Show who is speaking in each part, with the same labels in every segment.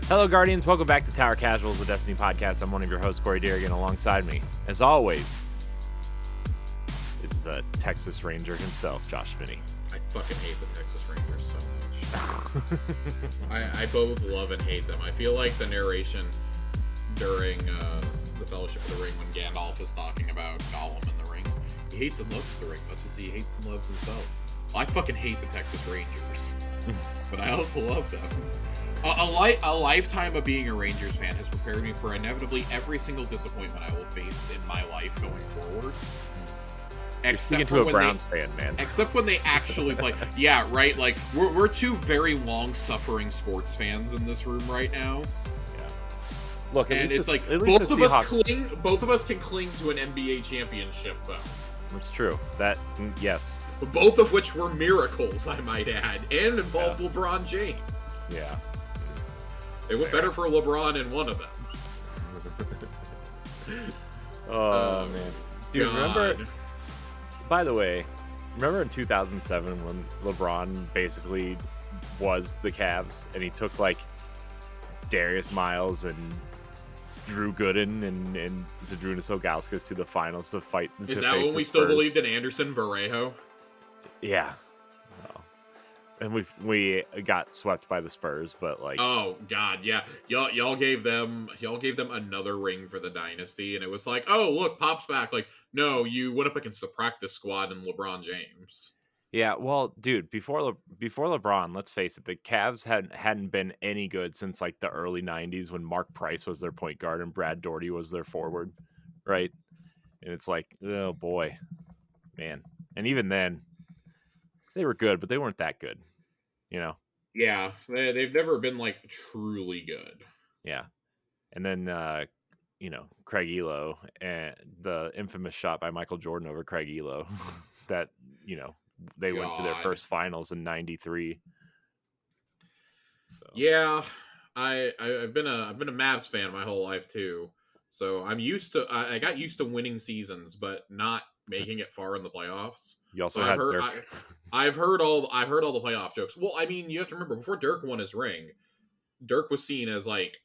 Speaker 1: Hello, Guardians. Welcome back to Tower Casuals, the Destiny podcast. I'm one of your hosts, Corey Derrigan. Alongside me, as always, is the Texas Ranger himself, Josh Finney.
Speaker 2: I fucking hate the Texas Rangers so much. I both love and hate them. I feel like the narration during the Fellowship of the Ring when Gandalf is talking about Gollum in the ring, he hates and loves the ring much as he hates and loves himself. I fucking hate the Texas Rangers, but I also love them. A lifetime of being a Rangers fan has prepared me for inevitably every single disappointment I will face in my life going forward.
Speaker 1: You're speaking to a Browns fan, man.
Speaker 2: Except when they actually play. Yeah, right? Like, we're two very long-suffering sports fans in this room right now.
Speaker 1: Yeah. Look,
Speaker 2: and it's like, both of us can cling to an NBA championship, though.
Speaker 1: It's true. Yes.
Speaker 2: Both of which were miracles, I might add, and involved LeBron James.
Speaker 1: Yeah.
Speaker 2: It went better for LeBron in one of them.
Speaker 1: Oh, man. Dude, remember... By the way, remember in 2007 when LeBron basically was the Cavs and he took like Darius Miles and Drew Gooden and Zydrunas Ilgauskas to the finals to fight?
Speaker 2: Is that when we still believed in Anderson Varejao?
Speaker 1: Yeah. And we got swept by the Spurs, but like,
Speaker 2: oh god, yeah, y'all gave them another ring for the dynasty, and it was like, oh look, Pop's back. Like, no, you went up against the practice squad and LeBron James.
Speaker 1: Yeah, well, dude, before LeBron, let's face it, the Cavs hadn't been any good since like the early '90s when Mark Price was their point guard and Brad Daugherty was their forward, right? And it's like, oh boy, man, and even then, they were good, but they weren't that good. You know?
Speaker 2: Yeah, they've never been like truly good.
Speaker 1: Yeah, and then Craig Elo and the infamous shot by Michael Jordan over Craig Elo that they went to their first finals in '93. So.
Speaker 2: Yeah, I've been a Mavs fan my whole life too, so I got used to winning seasons, but not making it far in the playoffs.
Speaker 1: You also had Dirk.
Speaker 2: I've heard all the playoff jokes. Well, I mean, you have to remember, before Dirk won his ring, Dirk was seen as like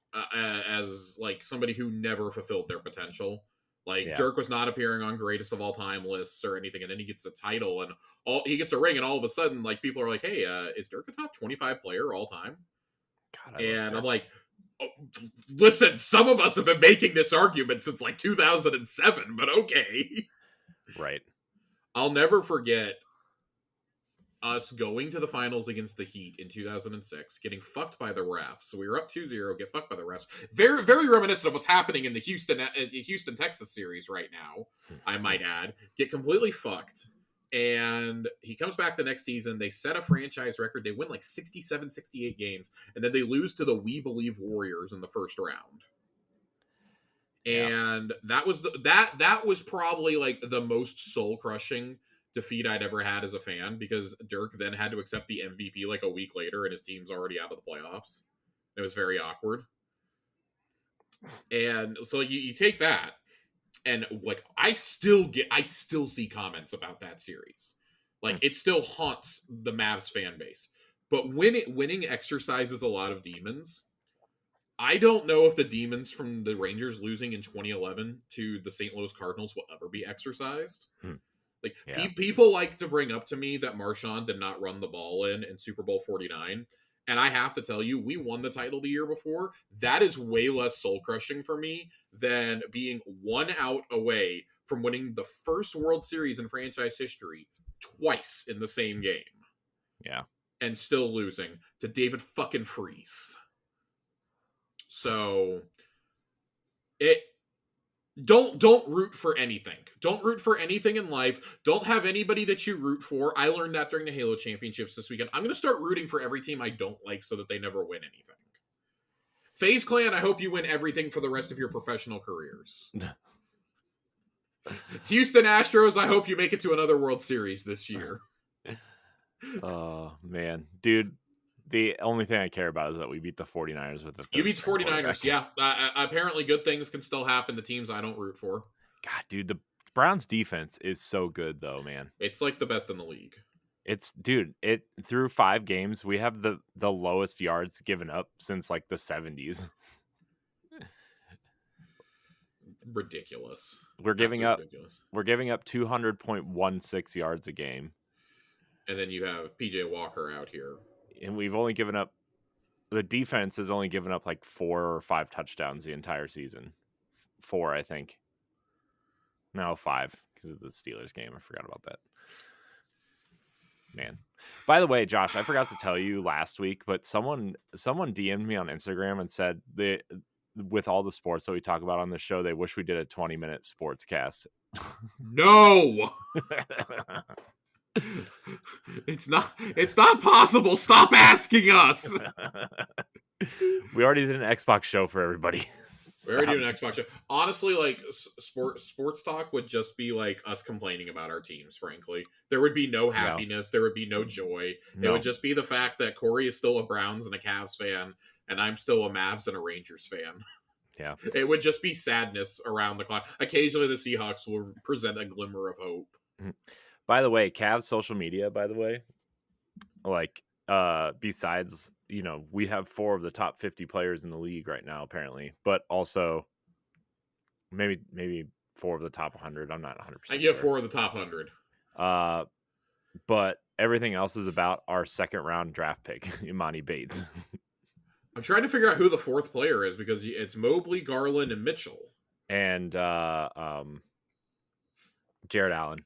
Speaker 2: somebody who never fulfilled their potential. Like, yeah. Dirk was not appearing on greatest of all time lists or anything, and then he gets a title and he gets a ring, and all of a sudden, like, people are like, "Hey, is Dirk a top 25 player all time?" God, and I'm like, oh, listen, some of us have been making this argument since like 2007, but okay,
Speaker 1: right.
Speaker 2: I'll never forget us going to the finals against the Heat in 2006, getting fucked by the refs. So we were up 2-0, get fucked by the refs. Very, very reminiscent of what's happening in the Houston, Texas series right now, I might add. Get completely fucked. And he comes back the next season. They set a franchise record. They win like 67, 68 games. And then they lose to the We Believe Warriors in the first round. And that was probably like the most soul-crushing defeat I'd ever had as a fan, because Dirk then had to accept the MVP like a week later and his team's already out of the playoffs. It was very awkward. And so you take that, and like I still see comments about that series. Like, it still haunts the Mavs fan base. But winning exercises a lot of demons. I don't know if the demons from the Rangers losing in 2011 to the St. Louis Cardinals will ever be exercised. Like, people like to bring up to me that Marchand did not run the ball in Super Bowl 49. And I have to tell you, we won the title the year before. That is way less soul-crushing for me than being 1 out away from winning the first World Series in franchise history twice in the same game.
Speaker 1: Yeah. And
Speaker 2: still losing to David fucking Freese. So, Don't root for anything. Don't root for anything in life. Don't have anybody that you root for. I learned that during the Halo Championships this weekend. I'm going to start rooting for every team I don't like so that they never win anything. FaZe Clan, I hope you win everything for the rest of your professional careers. Houston Astros, I hope you make it to another World Series this year.
Speaker 1: Oh, man. Dude, the only thing I care about is that we beat the 49ers with the
Speaker 2: You beat the 49ers, yeah. Apparently good things can still happen to teams I don't root for.
Speaker 1: God, dude, the Browns defense is so good, though, man.
Speaker 2: It's like the best in the league.
Speaker 1: It's dude, it through 5 games, we have the lowest yards given up since like the 70s.
Speaker 2: Ridiculous.
Speaker 1: We're giving
Speaker 2: Absolutely
Speaker 1: up
Speaker 2: ridiculous.
Speaker 1: we're giving up 200.16 yards a game.
Speaker 2: And then you have PJ Walker out here.
Speaker 1: And we've only given up the defense has only given up like 4 or 5 touchdowns the entire season. 4, I think. No, 5 because of the Steelers game. I forgot about that. Man. By the way, Josh, I forgot to tell you last week, but someone DM'd me on Instagram and said with all the sports that we talk about on the show, they wish we did a 20-minute sports cast.
Speaker 2: No. It's not possible. Stop asking us.
Speaker 1: We already did an Xbox show for everybody.
Speaker 2: We already did an Xbox show. Honestly, like sports talk would just be like us complaining about our teams. Frankly, there would be no happiness. There would be no joy. It would just be the fact that Corey is still a Browns and a Cavs fan, and I'm still a Mavs and a Rangers fan.
Speaker 1: Yeah,
Speaker 2: it would just be sadness around the clock. Occasionally, the Seahawks will present a glimmer of hope.
Speaker 1: By the way, Cavs social media. By the way, like besides, we have 4 of the top 50 players in the league right now, apparently, but also maybe 4 of the top 100. I'm not 100%.
Speaker 2: I get 4 of the top 100.
Speaker 1: But everything else is about our 2nd round draft pick, Imani Bates.
Speaker 2: I'm trying to figure out who the 4th player is because it's Mobley, Garland, and Mitchell,
Speaker 1: and Jared Allen.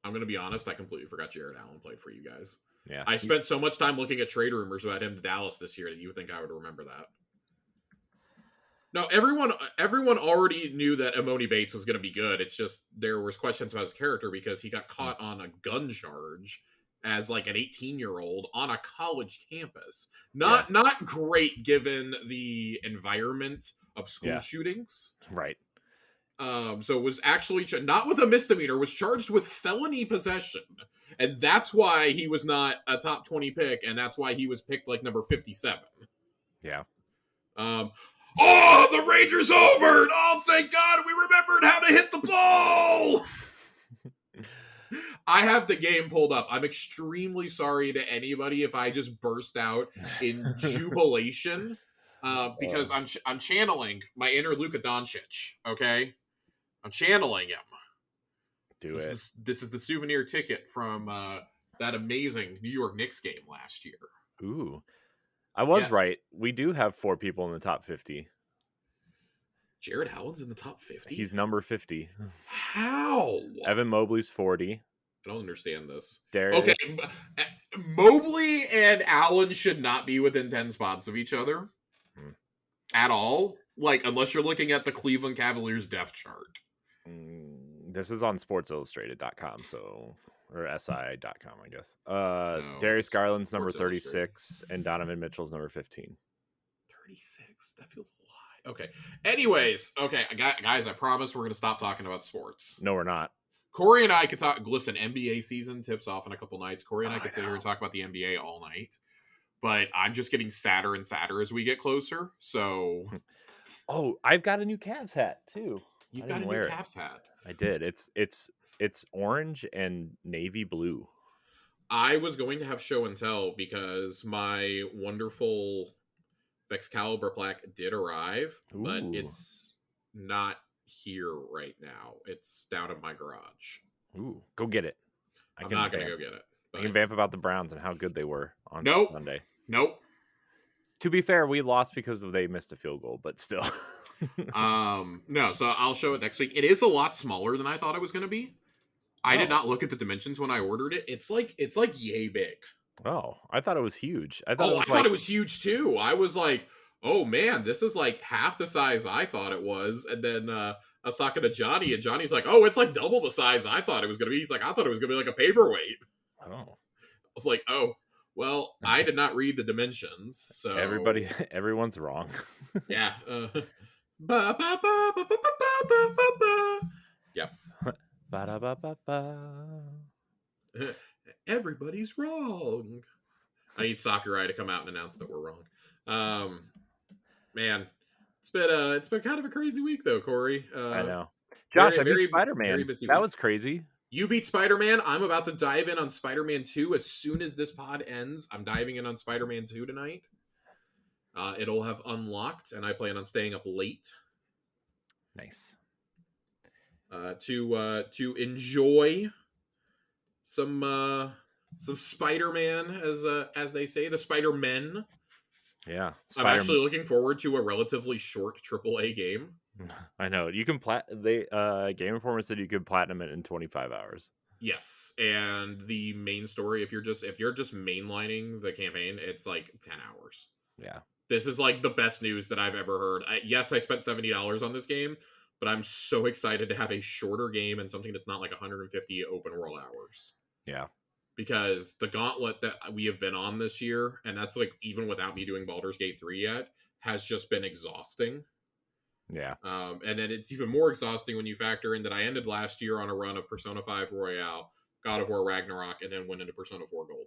Speaker 2: I'm going to be honest, I completely forgot Jared Allen played for you guys.
Speaker 1: Yeah,
Speaker 2: I spent so much time looking at trade rumors about him to Dallas this year that you would think I would remember that. No, everyone already knew that Imani Bates was going to be good. It's just there was questions about his character because he got caught on a gun charge as like an 18-year-old on a college campus. Not great given the environment of school shootings.
Speaker 1: Right.
Speaker 2: So it was actually not with a misdemeanor, was charged with felony possession. And that's why he was not a top 20 pick, and that's why he was picked like number 57.
Speaker 1: Yeah.
Speaker 2: Oh, the Rangers over! Oh, thank God we remembered how to hit the ball! I have the game pulled up. I'm extremely sorry to anybody if I just burst out in jubilation because I'm channeling my inner Luka Doncic, okay? I'm channeling him. This is the souvenir ticket from that amazing New York Knicks game last year.
Speaker 1: Ooh. I was right. We do have 4 people in the top 50.
Speaker 2: Jared Allen's in the top 50?
Speaker 1: He's number 50.
Speaker 2: How?
Speaker 1: Evan Mobley's 40.
Speaker 2: I don't understand this.
Speaker 1: Darius.
Speaker 2: Okay, Mobley and Allen should not be within 10 spots of each other at all. Like, unless you're looking at the Cleveland Cavaliers depth chart.
Speaker 1: This is on sportsillustrated.com, or SI.com, I guess. Darius Garland's number 36 and Donovan Mitchell's number 15.
Speaker 2: 36? That feels a lot. Okay. Anyways, guys, I promise we're going to stop talking about sports.
Speaker 1: No, we're not.
Speaker 2: Corey and I could talk. Listen, NBA season tips off in a couple nights. Corey and I could sit here and talk about the NBA all night. But I'm just getting sadder and sadder as we get closer. So.
Speaker 1: Oh, I've got a new Cavs hat, too.
Speaker 2: You've got a new Cavs hat.
Speaker 1: I did. It's orange and navy blue.
Speaker 2: I was going to have show and tell because my wonderful Excalibur plaque did arrive, but it's not here right now. It's down in my garage.
Speaker 1: Ooh, go get it.
Speaker 2: I'm not going to go get it.
Speaker 1: I can vamp about the Browns and how good they were on Sunday.
Speaker 2: Nope.
Speaker 1: To be fair, we lost because they missed a field goal, but still.
Speaker 2: No, so I'll show it next week. It is a lot smaller than I thought it was going to be. I did not look at the dimensions when I ordered it. It's like yay big.
Speaker 1: Oh, I thought it was huge. I
Speaker 2: thought it was huge too. I was like, oh man, this is like half the size I thought it was. And then I was talking to Johnny, and Johnny's like, oh, it's like double the size I thought it was going to be. He's like, I thought it was going to be like a paperweight.
Speaker 1: Oh.
Speaker 2: I was like, oh, well, I did not read the dimensions. So
Speaker 1: everyone's wrong.
Speaker 2: Yeah. Yeah. Everybody's wrong. I need Sakurai to come out and announce that we're wrong. Man, it's been kind of a crazy week though, Corey.
Speaker 1: I know. Josh, I beat Spider-Man. That was crazy.
Speaker 2: You beat Spider-Man. I'm about to dive in on Spider-Man 2 as soon as this pod ends. I'm diving in on Spider-Man 2 tonight. It'll have unlocked, and I plan on staying up late
Speaker 1: Nice.
Speaker 2: to enjoy some Spider-Man, as they say, the Spider-Men.
Speaker 1: Yeah,
Speaker 2: I'm
Speaker 1: Spider.
Speaker 2: actually looking forward to a relatively short AAA game.
Speaker 1: I know you can Game Informer said you could platinum it in 25 hours.
Speaker 2: Yes, and the main story, if you're just mainlining the campaign, it's like 10 hours.
Speaker 1: Yeah.
Speaker 2: This is like the best news that I've ever heard. Yes, I spent $70 on this game, but I'm so excited to have a shorter game and something that's not like 150 open world hours.
Speaker 1: Yeah.
Speaker 2: Because the gauntlet that we have been on this year, and that's like even without me doing Baldur's Gate 3 yet, has just been exhausting.
Speaker 1: Yeah.
Speaker 2: And then it's even more exhausting when you factor in that I ended last year on a run of Persona 5 Royale, God of War Ragnarok, and then went into Persona 4 Golden.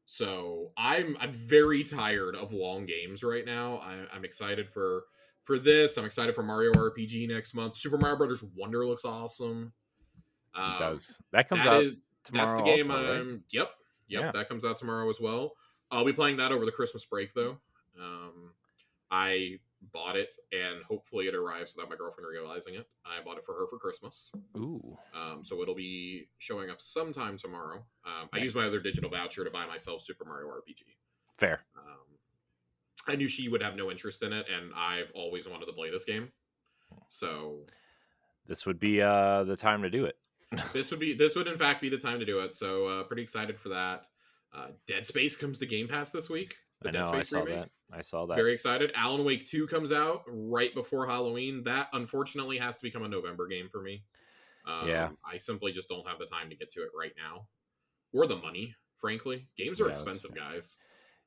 Speaker 2: So I'm very tired of long games right now. I'm excited for this. I'm excited for Mario RPG next month. Super Mario Brothers Wonder looks awesome.
Speaker 1: It does. That comes
Speaker 2: That
Speaker 1: out
Speaker 2: is that's
Speaker 1: tomorrow
Speaker 2: the game.
Speaker 1: also, right?
Speaker 2: Yep,
Speaker 1: Yeah.
Speaker 2: that comes out tomorrow as well. I'll be playing that over the Christmas break though. I bought it, and hopefully it arrives without my girlfriend realizing it. I bought it for her for Christmas.
Speaker 1: Ooh.
Speaker 2: So it'll be showing up sometime tomorrow. I used my
Speaker 1: Nice.
Speaker 2: other digital voucher to buy myself Super Mario RPG.
Speaker 1: Fair.
Speaker 2: I knew she would have no interest in it, and I've always wanted to play this game. So
Speaker 1: This would be the time to do it.
Speaker 2: this would in fact be the time to do it. So pretty excited for that. Dead Space comes to Game Pass this week. The
Speaker 1: I know.
Speaker 2: Dead Space remake.
Speaker 1: I saw that.
Speaker 2: Very excited. Alan Wake 2 comes out right before Halloween. That unfortunately has to become a November game for me.
Speaker 1: Yeah.
Speaker 2: I simply just don't have the time to get to it right now, or the money. Frankly, games are expensive, guys.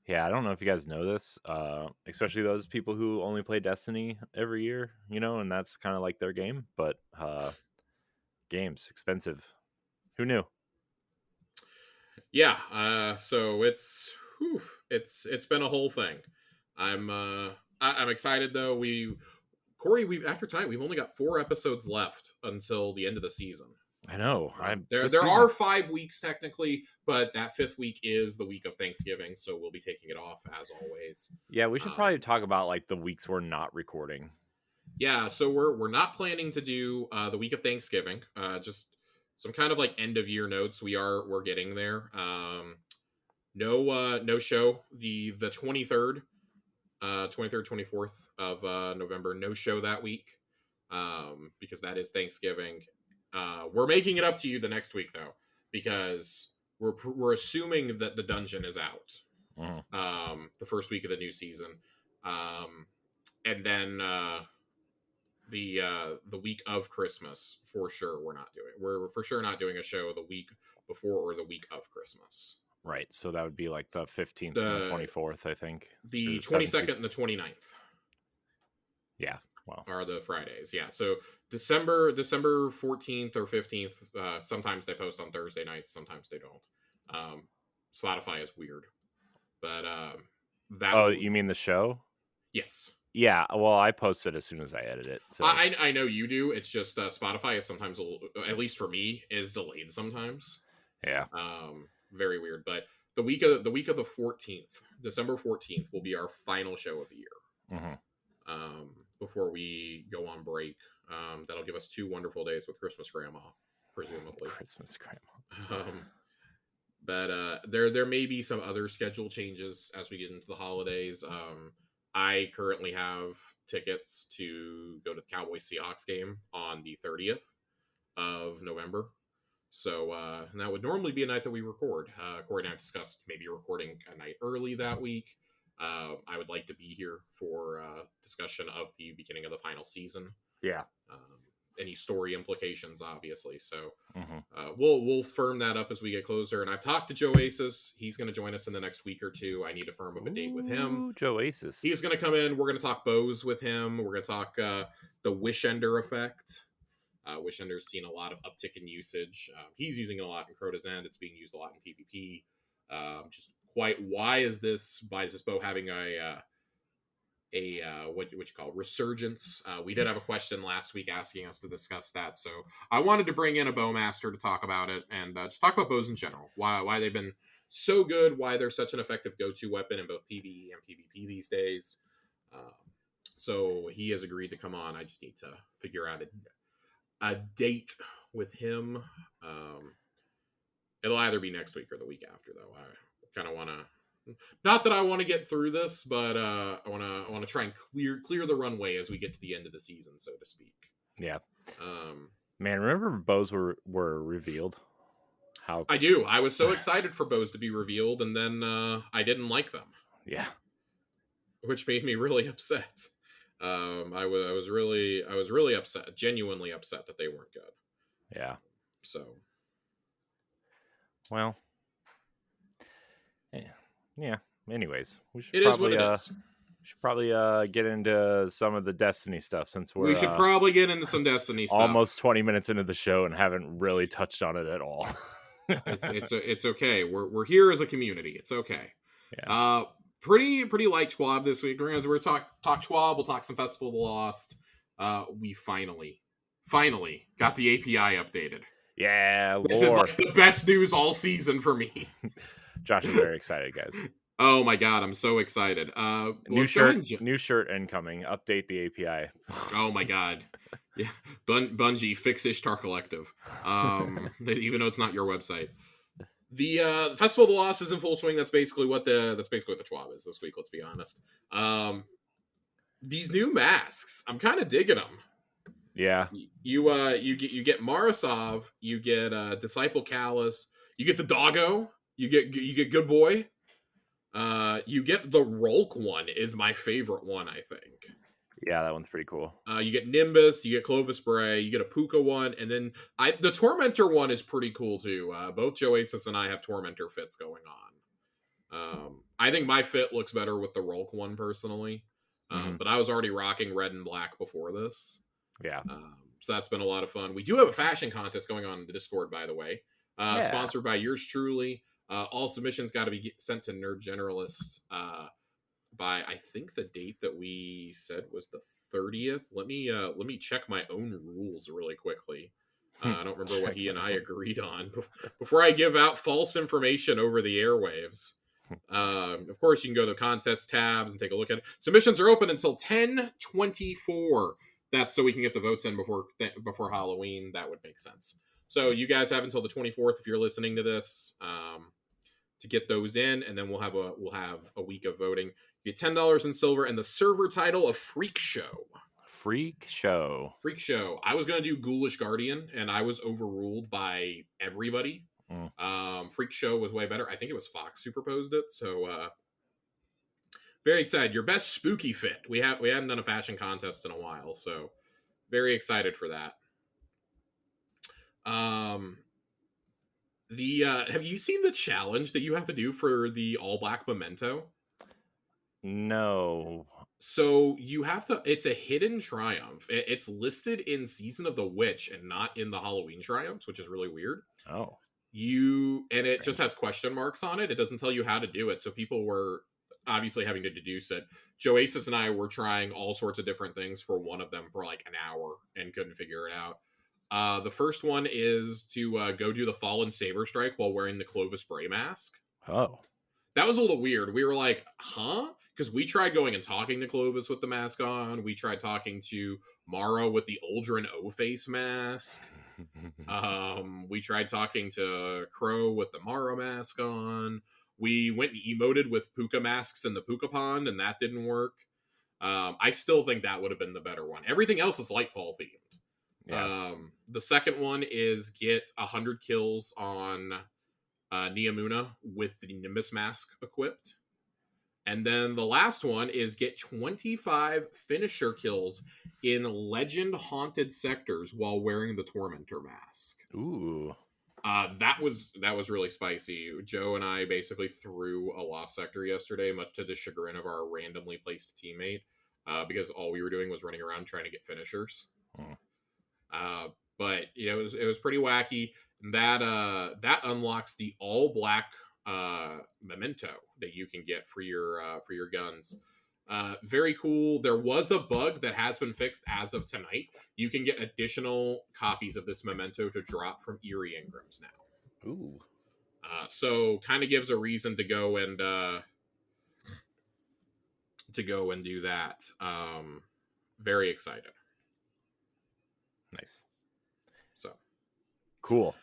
Speaker 1: Yeah, I don't know if you guys know this, especially those people who only play Destiny every year, and that's kind of like their game. But games expensive. Who knew?
Speaker 2: Yeah. So it's been a whole thing. I'm excited though. Corey, after tonight we've only got 4 episodes left until the end of the season.
Speaker 1: I know.
Speaker 2: There are 5 weeks technically, but that 5th week is the week of Thanksgiving, so we'll be taking it off as always.
Speaker 1: Yeah, we should probably talk about like the weeks we're not recording.
Speaker 2: Yeah, so we're not planning to do the week of Thanksgiving. Just some kind of like end of year notes. We're getting there. No show the 23rd, 24th of November. No show that week, because that is Thanksgiving. We're making it up to you the next week though, because we're assuming that the dungeon is out. The first week of the new season, and then the week of Christmas for sure we're for sure not doing a show the week before or the week of Christmas.
Speaker 1: Right, so that would be like the 15th and the 24th, I think.
Speaker 2: The 22nd and the 29th.
Speaker 1: Yeah, well,
Speaker 2: are the Fridays. Yeah, so December 14th or 15th. Sometimes they post on Thursday nights, sometimes they don't. Spotify is weird, but that.
Speaker 1: Oh, you mean the show?
Speaker 2: Yes.
Speaker 1: Yeah, well, I post it as soon as I edit it. So
Speaker 2: I know you do. It's just Spotify is sometimes, at least for me, is delayed sometimes.
Speaker 1: Yeah.
Speaker 2: Very weird. But the week of the 14th, December 14th, will be our final show of the year. Before we go on break. That'll give us 2 wonderful days with Christmas Grandma, presumably.
Speaker 1: Christmas Grandma.
Speaker 2: But there may be some other schedule changes as we get into the holidays. I currently have tickets to go to the Cowboys Seahawks game on the 30th of November. So and that would normally be a night that we record. Corey and I discussed maybe recording a night early that week. I would like to be here for discussion of the beginning of the final season.
Speaker 1: Yeah.
Speaker 2: Any story implications, obviously. So we'll firm that up as we get closer. And I've talked to Joe Aces. He's going to join us in the next week or 2. I need to firm up a date with him.
Speaker 1: Joe Aces.
Speaker 2: He's going to come in. We're going to talk bows with him. We're going to talk the Wishender effect. Wishender's seen a lot of uptick in usage. He's using it a lot in Crota's End. It's being used a lot in PvP. Just quite why is this bow having what you call resurgence. We did have a question last week asking us to discuss that, so I wanted to bring in a bowmaster to talk about it and just talk about bows in general. Why they've been so good, why they're such an effective go-to weapon in both PvE and PvP these days. Um, so he has agreed to come on. I just need to figure out a date with him. It'll either be next week or the week after, though. I kind of want to, not that I want to get through this, but I want to try and clear the runway as we get to the end of the season, so to speak.
Speaker 1: Yeah.
Speaker 2: Um,
Speaker 1: Man, remember bows were revealed? How
Speaker 2: I do. I was so excited for bows to be revealed, and then I didn't like them.
Speaker 1: Yeah.
Speaker 2: Which made me really upset. I was really upset, genuinely upset that they weren't good.
Speaker 1: Yeah.
Speaker 2: So,
Speaker 1: well, yeah. Anyways, we should
Speaker 2: it
Speaker 1: probably
Speaker 2: is what it is.
Speaker 1: should probably get into some of the Destiny stuff since
Speaker 2: We should probably get into some Destiny stuff.
Speaker 1: Almost 20 minutes into the show and haven't really touched on it at all.
Speaker 2: it's okay. We're here as a community. It's okay.
Speaker 1: Yeah.
Speaker 2: Pretty light Schwab this week. We're talk Schwab. We'll talk some Festival of the Lost. We finally got the API updated.
Speaker 1: Yeah,
Speaker 2: this is like the best news all season for me.
Speaker 1: Josh is very excited, guys.
Speaker 2: Oh my god, I'm so excited.
Speaker 1: New shirt incoming. Update the API.
Speaker 2: Oh my god. Yeah. Bungie, fix Ishtar Collective. Even though it's not your website. The Festival of the Lost is in full swing. That's basically what the Schwab is this week, let's be honest. These new masks, I'm kind of digging them.
Speaker 1: Yeah.
Speaker 2: You get Marasov, you get Disciple Callus, you get the Doggo, you get Good Boy. You get the Rolk one is my favorite one, I think.
Speaker 1: Yeah, that one's pretty cool.
Speaker 2: You get Nimbus, you get Clovis Bray, you get a Puka one, and then the Tormentor one is pretty cool too. Both Joasis and I have Tormentor fits going on. I think my fit looks better with the Rolk one personally, but I was already rocking red and black before this.
Speaker 1: Yeah.
Speaker 2: So that's been a lot of fun. We do have a fashion contest going on in the Discord, by the way, sponsored by yours truly. All submissions got to be sent to Nerd Generalist by I think the date that we said was the 30th. Let me check my own rules really quickly. I don't remember what he and I agreed on before I give out false information over the airwaves. Of course, you can go to the contest tabs and take a look at it. Submissions are open until 10/24. That's so we can get the votes in before Halloween. That would make sense. So you guys have until the 24th if you're listening to this to get those in, and then we'll have a week of voting. You get $10 in silver and the server title of Freak Show.
Speaker 1: Freak Show.
Speaker 2: I was going to do Ghoulish Guardian, and I was overruled by everybody. Freak Show was way better. I think it was Fox superposed it, so very excited. Your best spooky fit. We hadn't done a fashion contest in a while, so very excited for that. Have you seen the challenge that you have to do for the all black memento?
Speaker 1: No.
Speaker 2: So you have to. It's a hidden triumph. It's listed in Season of the Witch and not in the Halloween triumphs, which is really weird.
Speaker 1: Oh.
Speaker 2: It just has question marks on it. It doesn't tell you how to do it. So people were obviously having to deduce it. Joasis and I were trying all sorts of different things for one of them for like an hour and couldn't figure it out. The first one is to go do the Fallen Saber Strike while wearing the Clovis Bray mask.
Speaker 1: Oh.
Speaker 2: That was a little weird. We were like, huh? Because we tried going and talking to Clovis with the mask on. We tried talking to Mara with the Uldren O-Face mask. We tried talking to Crow with the Mara mask on. We went and emoted with Puka masks in the Puka Pond, and that didn't work. I still think that would have been the better one. Everything else is Lightfall themed. Yeah. The second one is get 100 kills on Neomuna with the Nimbus mask equipped. And then the last one is get 25 finisher kills in Legend Haunted sectors while wearing the Tormentor mask.
Speaker 1: Ooh.
Speaker 2: That was really spicy. Joe and I basically threw a lost sector yesterday, much to the chagrin of our randomly placed teammate, because all we were doing was running around trying to get finishers. But you know, it was pretty wacky. That unlocks the all black memento that you can get for your guns. Very cool. There was a bug that has been fixed as of tonight. You can get additional copies of this memento to drop from Eerie Ingrams now.
Speaker 1: Ooh.
Speaker 2: So kind of gives a reason to go and do that. Very excited.
Speaker 1: Nice.
Speaker 2: So
Speaker 1: cool.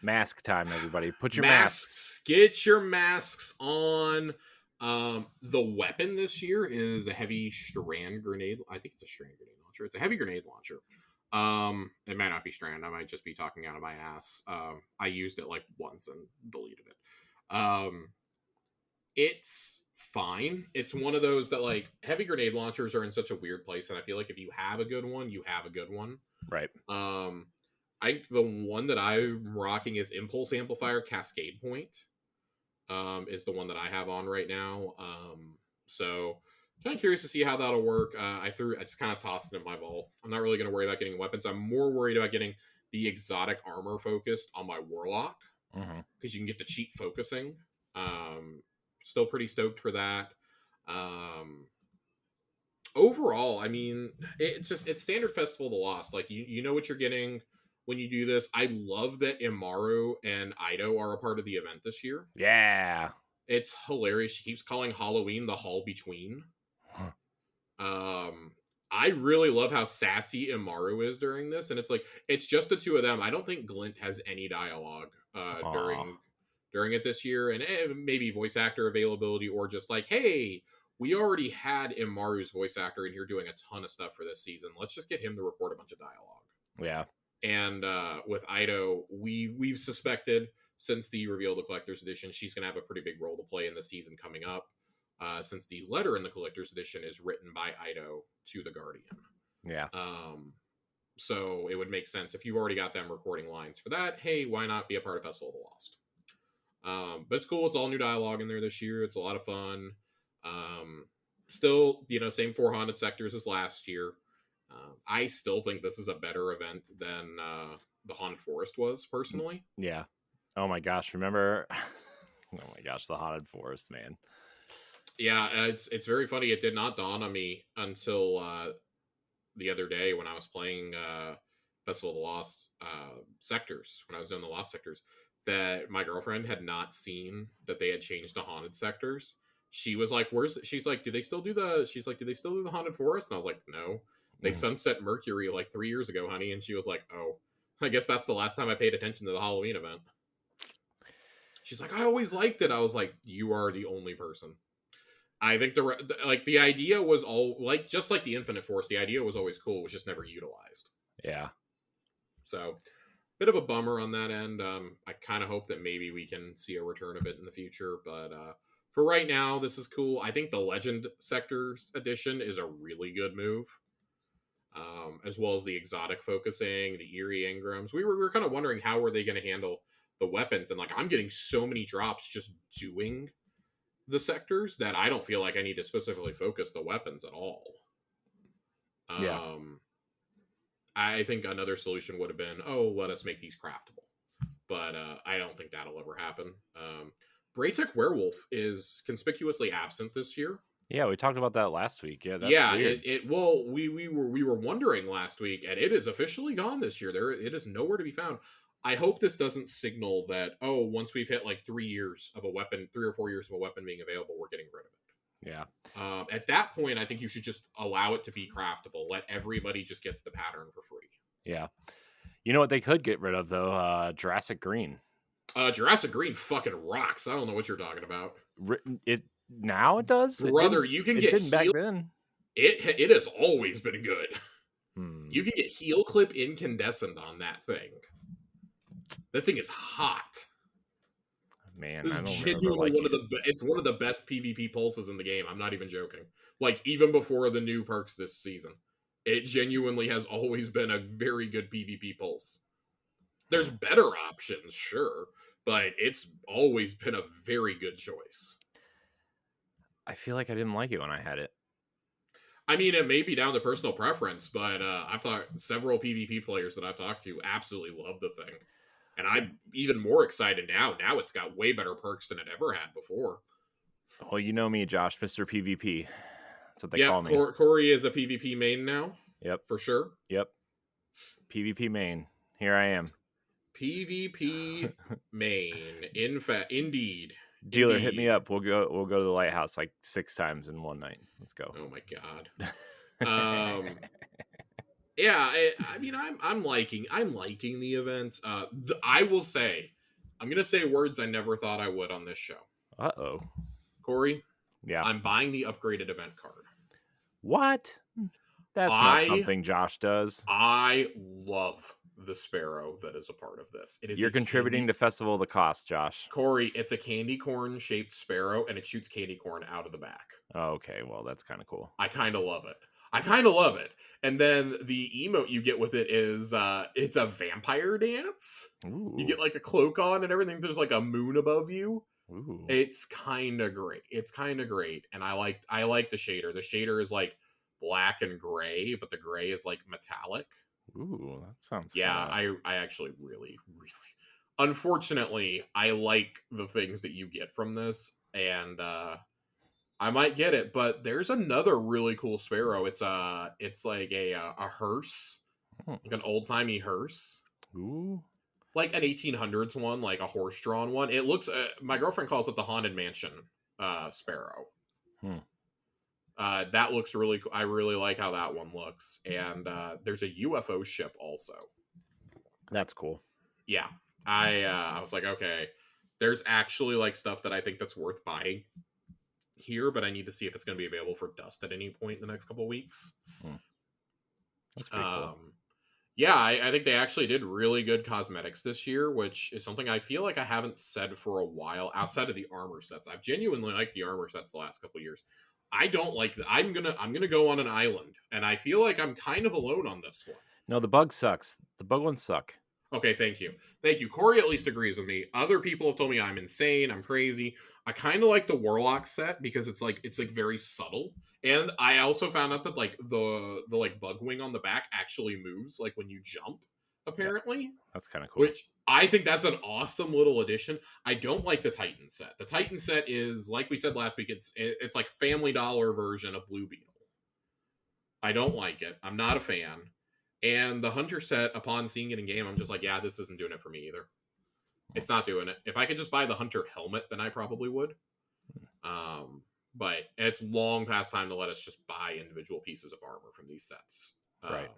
Speaker 1: Mask time, everybody. Put your
Speaker 2: masks. Get your masks on. The weapon this year is a heavy strand grenade. I think it's a strand grenade launcher. It's a heavy grenade launcher. It might not be strand. I might just be talking out of my ass. I used it like once and deleted it. It's fine. It's one of those that like heavy grenade launchers are in such a weird place, and I feel like if you have a good one, you have a good one.
Speaker 1: Right.
Speaker 2: I think the one that I'm rocking is Impulse Amplifier Cascade Point. Is the one that I have on right now. So kind of curious to see how that'll work. I just kind of tossed it in my vault. I'm not really going to worry about getting weapons. I'm more worried about getting the exotic armor focused on my Warlock because you can get the cheap focusing. Still pretty stoked for that. Overall, I mean, it's standard Festival of the Lost. Like you know what you're getting when you do this. I love that Imaru and Ido are a part of the event this year.
Speaker 1: Yeah.
Speaker 2: It's hilarious. She keeps calling Halloween the Hall Between. I really love how sassy Imaru is during this, and it's like it's just the two of them. I don't think Glint has any dialogue during it this year, and maybe voice actor availability or just like, hey, we already had Imaru's voice actor in here doing a ton of stuff for this season. Let's just get him to record a bunch of dialogue.
Speaker 1: Yeah.
Speaker 2: And with Ido, we've suspected since the reveal of the collector's edition, she's going to have a pretty big role to play in the season coming up. Since the letter in the collector's edition is written by Ido to the Guardian.
Speaker 1: Yeah.
Speaker 2: So it would make sense if you've already got them recording lines for that. Hey, why not be a part of Festival of the Lost? But it's cool. It's all new dialogue in there this year. It's a lot of fun. Still, same 4 haunted sectors as last year. I still think this is a better event than the Haunted Forest was, personally.
Speaker 1: Yeah. Oh my gosh. Remember? Oh my gosh, the Haunted Forest, man.
Speaker 2: Yeah, it's very funny. It did not dawn on me until the other day when I was playing Festival of the Lost sectors, when I was doing the Lost sectors, that my girlfriend had not seen that they had changed the haunted sectors. She was like, she's like, do they still do the Haunted Forest? And I was like, no. They sunset Mercury like 3 years ago, honey. And she was like, oh, I guess that's the last time I paid attention to the Halloween event. She's like, I always liked it. I was like, you are the only person. I think the idea was all like, just like the Infinite Force, the idea was always cool. It was just never utilized.
Speaker 1: Yeah.
Speaker 2: So bit of a bummer on that end. I kind of hope that maybe we can see a return of it in the future, but for right now, this is cool. I think the Legend Sectors edition is a really good move. As well as the exotic focusing, the Eerie Engrams. We were kind of wondering how were they going to handle the weapons, and like I'm getting so many drops just doing the sectors that I don't feel like I need to specifically focus the weapons at all.
Speaker 1: Yeah.
Speaker 2: I think another solution would have been, let us make these craftable. But I don't think that'll ever happen. Braytech Werewolf is conspicuously absent this year.
Speaker 1: Yeah, we talked about that last week. Yeah,
Speaker 2: that's weird. We were wondering last week, and it is officially gone this year. It is nowhere to be found. I hope this doesn't signal that once we've hit like 3 years of a weapon, 3 or 4 years of a weapon being available, we're getting rid of it.
Speaker 1: Yeah.
Speaker 2: At that point, I think you should just allow it to be craftable. Let everybody just get the pattern for free.
Speaker 1: Yeah. You know what they could get rid of though? Jurassic Green.
Speaker 2: Jurassic Green fucking rocks. I don't know what you're talking about.
Speaker 1: It now it does,
Speaker 2: brother. You can get
Speaker 1: didn't back then.
Speaker 2: It has always been good. You can get heel clip incandescent on that thing. That thing is hot.
Speaker 1: Man, I don't
Speaker 2: genuinely it's one of the best PvP pulses in the game. I'm not even joking. Like even before the new perks this season, it genuinely has always been a very good PvP pulse. There's better options, sure, but it's always been a very good choice.
Speaker 1: I feel like I didn't like it when I had it.
Speaker 2: I mean, it may be down to personal preference, but I've talked several PvP players that I've talked to absolutely love the thing. And I'm even more excited now. Now it's got way better perks than it ever had before.
Speaker 1: Well, you know me, Josh, Mr. PvP. That's what they
Speaker 2: Yeah,
Speaker 1: call me.
Speaker 2: Corey is a PvP main now.
Speaker 1: Yep.
Speaker 2: For sure.
Speaker 1: Yep. PvP main. Here I am.
Speaker 2: PvP main. Indeed.
Speaker 1: Dealer, hit me
Speaker 2: Indeed.
Speaker 1: up. We'll go to the lighthouse like 6 times in one night. Let's go.
Speaker 2: Oh my god. Yeah, I mean, I'm liking the event. I will say, I'm gonna say words I never thought I would on this show.
Speaker 1: Uh-oh.
Speaker 2: Corey,
Speaker 1: Yeah.
Speaker 2: I'm buying the upgraded event card.
Speaker 1: What? That's not something Josh does.
Speaker 2: I love the sparrow that is a part of this. It is
Speaker 1: You're contributing to Festival of the Cost, Josh.
Speaker 2: Corey, it's a candy corn shaped sparrow, and it shoots candy corn out of the back.
Speaker 1: Oh, okay, well, that's kind of cool.
Speaker 2: I kind of love it. And then the emote you get with it is it's a vampire dance.
Speaker 1: Ooh.
Speaker 2: You get like a cloak on and everything. There's like a moon above you.
Speaker 1: Ooh.
Speaker 2: It's kind of great. And I like the shader. The shader is like black and gray, but the gray is like metallic.
Speaker 1: Ooh, that sounds
Speaker 2: I actually really unfortunately I like the things that you get from this, and I might get it. But there's another really cool sparrow. It's like a hearse, like an old timey hearse.
Speaker 1: Ooh,
Speaker 2: like an 1800s one, like a horse drawn one. It looks. My girlfriend calls it the Haunted Mansion sparrow. That looks really cool. I really like how that one looks. And there's a UFO ship also.
Speaker 1: That's cool.
Speaker 2: Yeah, I was like, okay, there's actually like stuff that I think that's worth buying here, but I need to see if it's going to be available for dust at any point in the next couple of weeks.
Speaker 1: That's pretty cool.
Speaker 2: Yeah, I think they actually did really good cosmetics this year, which is something I feel like I haven't said for a while outside of the armor sets. I've genuinely liked the armor sets the last couple of years. I don't like that. I'm gonna go on an island, and I feel like I'm kind of alone on this one.
Speaker 1: No, the bug sucks. The bug ones suck.
Speaker 2: Okay, thank you. Corey at least agrees with me. Other people have told me I'm insane, I'm crazy. I kind of like the Warlock set because it's like very subtle. And I also found out that like the like bug wing on the back actually moves like when you jump, apparently.
Speaker 1: Yeah, that's kind of cool.
Speaker 2: Which I think that's an awesome little addition. I don't like the Titan set. The Titan set is, like we said last week, it's like Family Dollar version of Blue Beetle. I don't like it. I'm not a fan. And the Hunter set, upon seeing it in game, I'm just like, yeah, this isn't doing it for me either. It's not doing it. If I could just buy the Hunter helmet, then I probably would. But it's long past time to let us just buy individual pieces of armor from these sets.
Speaker 1: Right.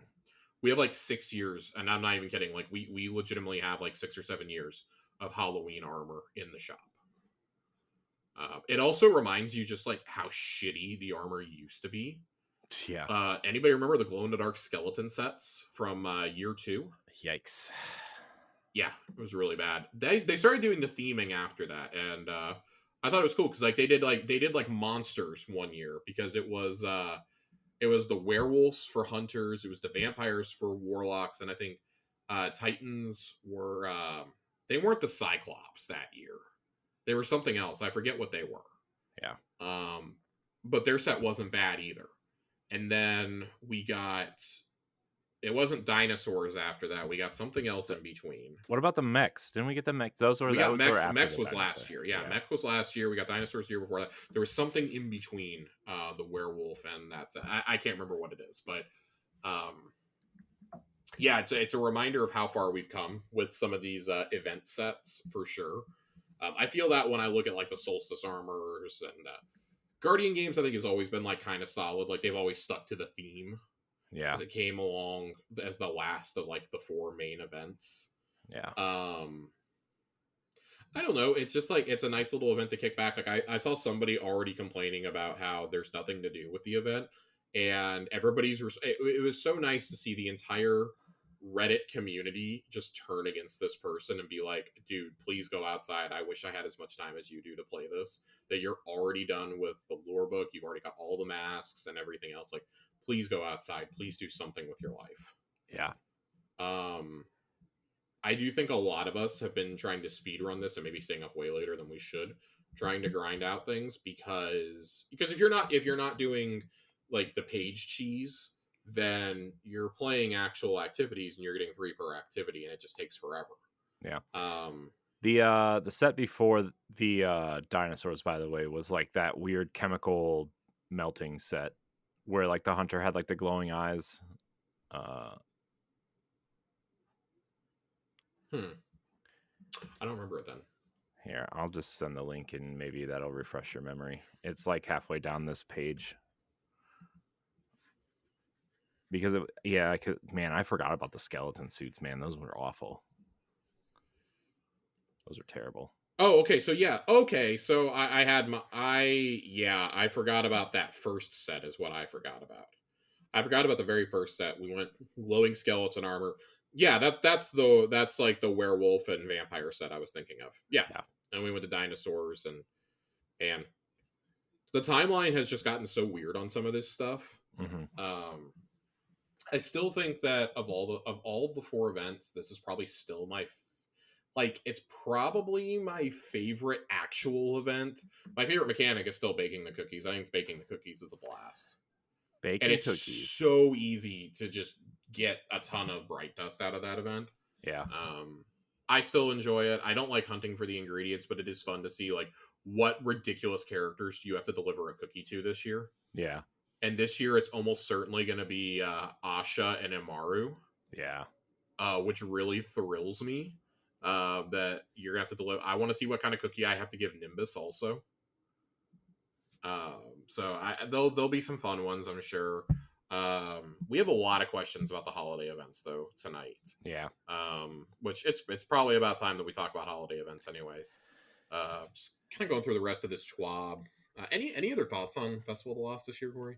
Speaker 2: We have like 6 years, and I'm not even kidding. Like we legitimately have like 6 or 7 years of Halloween armor in the shop. It also reminds you just like how shitty the armor used to be.
Speaker 1: Yeah.
Speaker 2: Anybody remember the glow in the dark skeleton sets from year 2?
Speaker 1: Yikes.
Speaker 2: Yeah, it was really bad. They started doing the theming after that, and I thought it was cool because like they did monsters one year because it was the werewolves for hunters, it was the vampires for warlocks, and I think Titans were they weren't the Cyclops that year. They were something else. I forget what they were.
Speaker 1: Yeah.
Speaker 2: But their set wasn't bad either. And then we got, it wasn't dinosaurs after that. We got something else in between.
Speaker 1: What about the mechs? Didn't we get the mechs? Those were
Speaker 2: mechs. Mechs was last year. Yeah, mech was last year. We got dinosaurs the year before that. There was something in between the werewolf and that set. I can't remember what it is, but yeah, it's a reminder of how far we've come with some of these event sets for sure. I feel that when I look at like the Solstice armors and Guardian games, I think has always been like kind of solid. Like they've always stuck to the theme.
Speaker 1: Yeah.
Speaker 2: As it came along as the last of like the 4 main events.
Speaker 1: Yeah.
Speaker 2: I don't know. It's just like it's a nice little event to kick back. Like I saw somebody already complaining about how there's nothing to do with the event, and everybody's. It was so nice to see the entire Reddit community just turn against this person and be like, dude, please go outside. I wish I had as much time as you do to play this. That you're already done with the lore book. You've already got all the masks and everything else. Like, please go outside. Please do something with your life.
Speaker 1: Yeah.
Speaker 2: I do think a lot of us have been trying to speed run this and maybe staying up way later than we should, trying to grind out things because if you're not doing like the page cheese, then you're playing actual activities and you're getting 3 per activity and it just takes forever.
Speaker 1: Yeah. The set before the dinosaurs, by the way, was like that weird chemical melting set. where like the hunter had like the glowing eyes.
Speaker 2: I don't remember it then.
Speaker 1: Here, I'll just send the link and maybe that'll refresh your memory. It's like halfway down this page. Because man, I forgot about the skeleton suits, man. Those were awful. Those are terrible.
Speaker 2: Oh, okay. So yeah, okay. So I forgot about that first set. Is what I forgot about. I forgot about the very first set. We went glowing skeleton armor. Yeah, that's like the werewolf and vampire set I was thinking of. Yeah. And we went to dinosaurs and the timeline has just gotten so weird on some of this stuff. I still think that of all the 4 events, this is probably still it's probably my favorite actual event. My favorite mechanic is still baking the cookies. I think baking the cookies is a blast.
Speaker 1: Baking
Speaker 2: and it's
Speaker 1: cookies.
Speaker 2: So easy to just get a ton of bright dust out of that event.
Speaker 1: Yeah.
Speaker 2: I still enjoy it. I don't like hunting for the ingredients, but it is fun to see like what ridiculous characters do you have to deliver a cookie to this year.
Speaker 1: Yeah.
Speaker 2: And this year it's almost certainly going to be Asha and Amaru.
Speaker 1: Yeah.
Speaker 2: Which really thrills me. That you're gonna have to deliver. I want to see what kind of cookie I have to give Nimbus also. So there'll be some fun ones, I'm sure. We have a lot of questions about the holiday events though tonight.
Speaker 1: Yeah.
Speaker 2: Which it's probably about time that we talk about holiday events, anyways. Just kind of going through the rest of this Schwab. Any other thoughts on Festival of the Lost this year, Corey?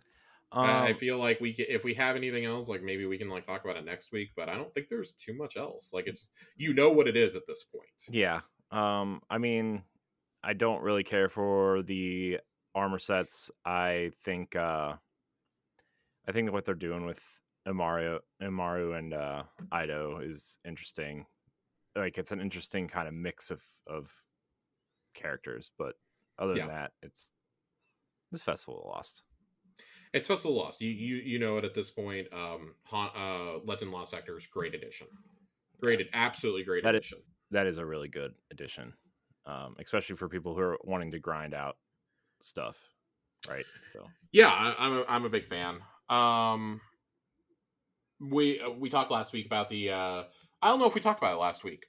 Speaker 2: I feel like if we have anything else, like maybe we can like talk about it next week. But I don't think there's too much else. Like it's what it is at this point.
Speaker 1: Yeah. I mean, I don't really care for the armor sets. I think what they're doing with Amaru and Ido is interesting. Like it's an interesting kind of mix of characters, but other than that, it's this Festival of Lost.
Speaker 2: It's Festival of Lost. You know it at this point. Legend Lost Sectors, great edition. Absolutely great edition.
Speaker 1: That is a really good edition, especially for people who are wanting to grind out stuff, right? So
Speaker 2: yeah, I'm a big fan. We talked last week about the. I don't know if we talked about it last week.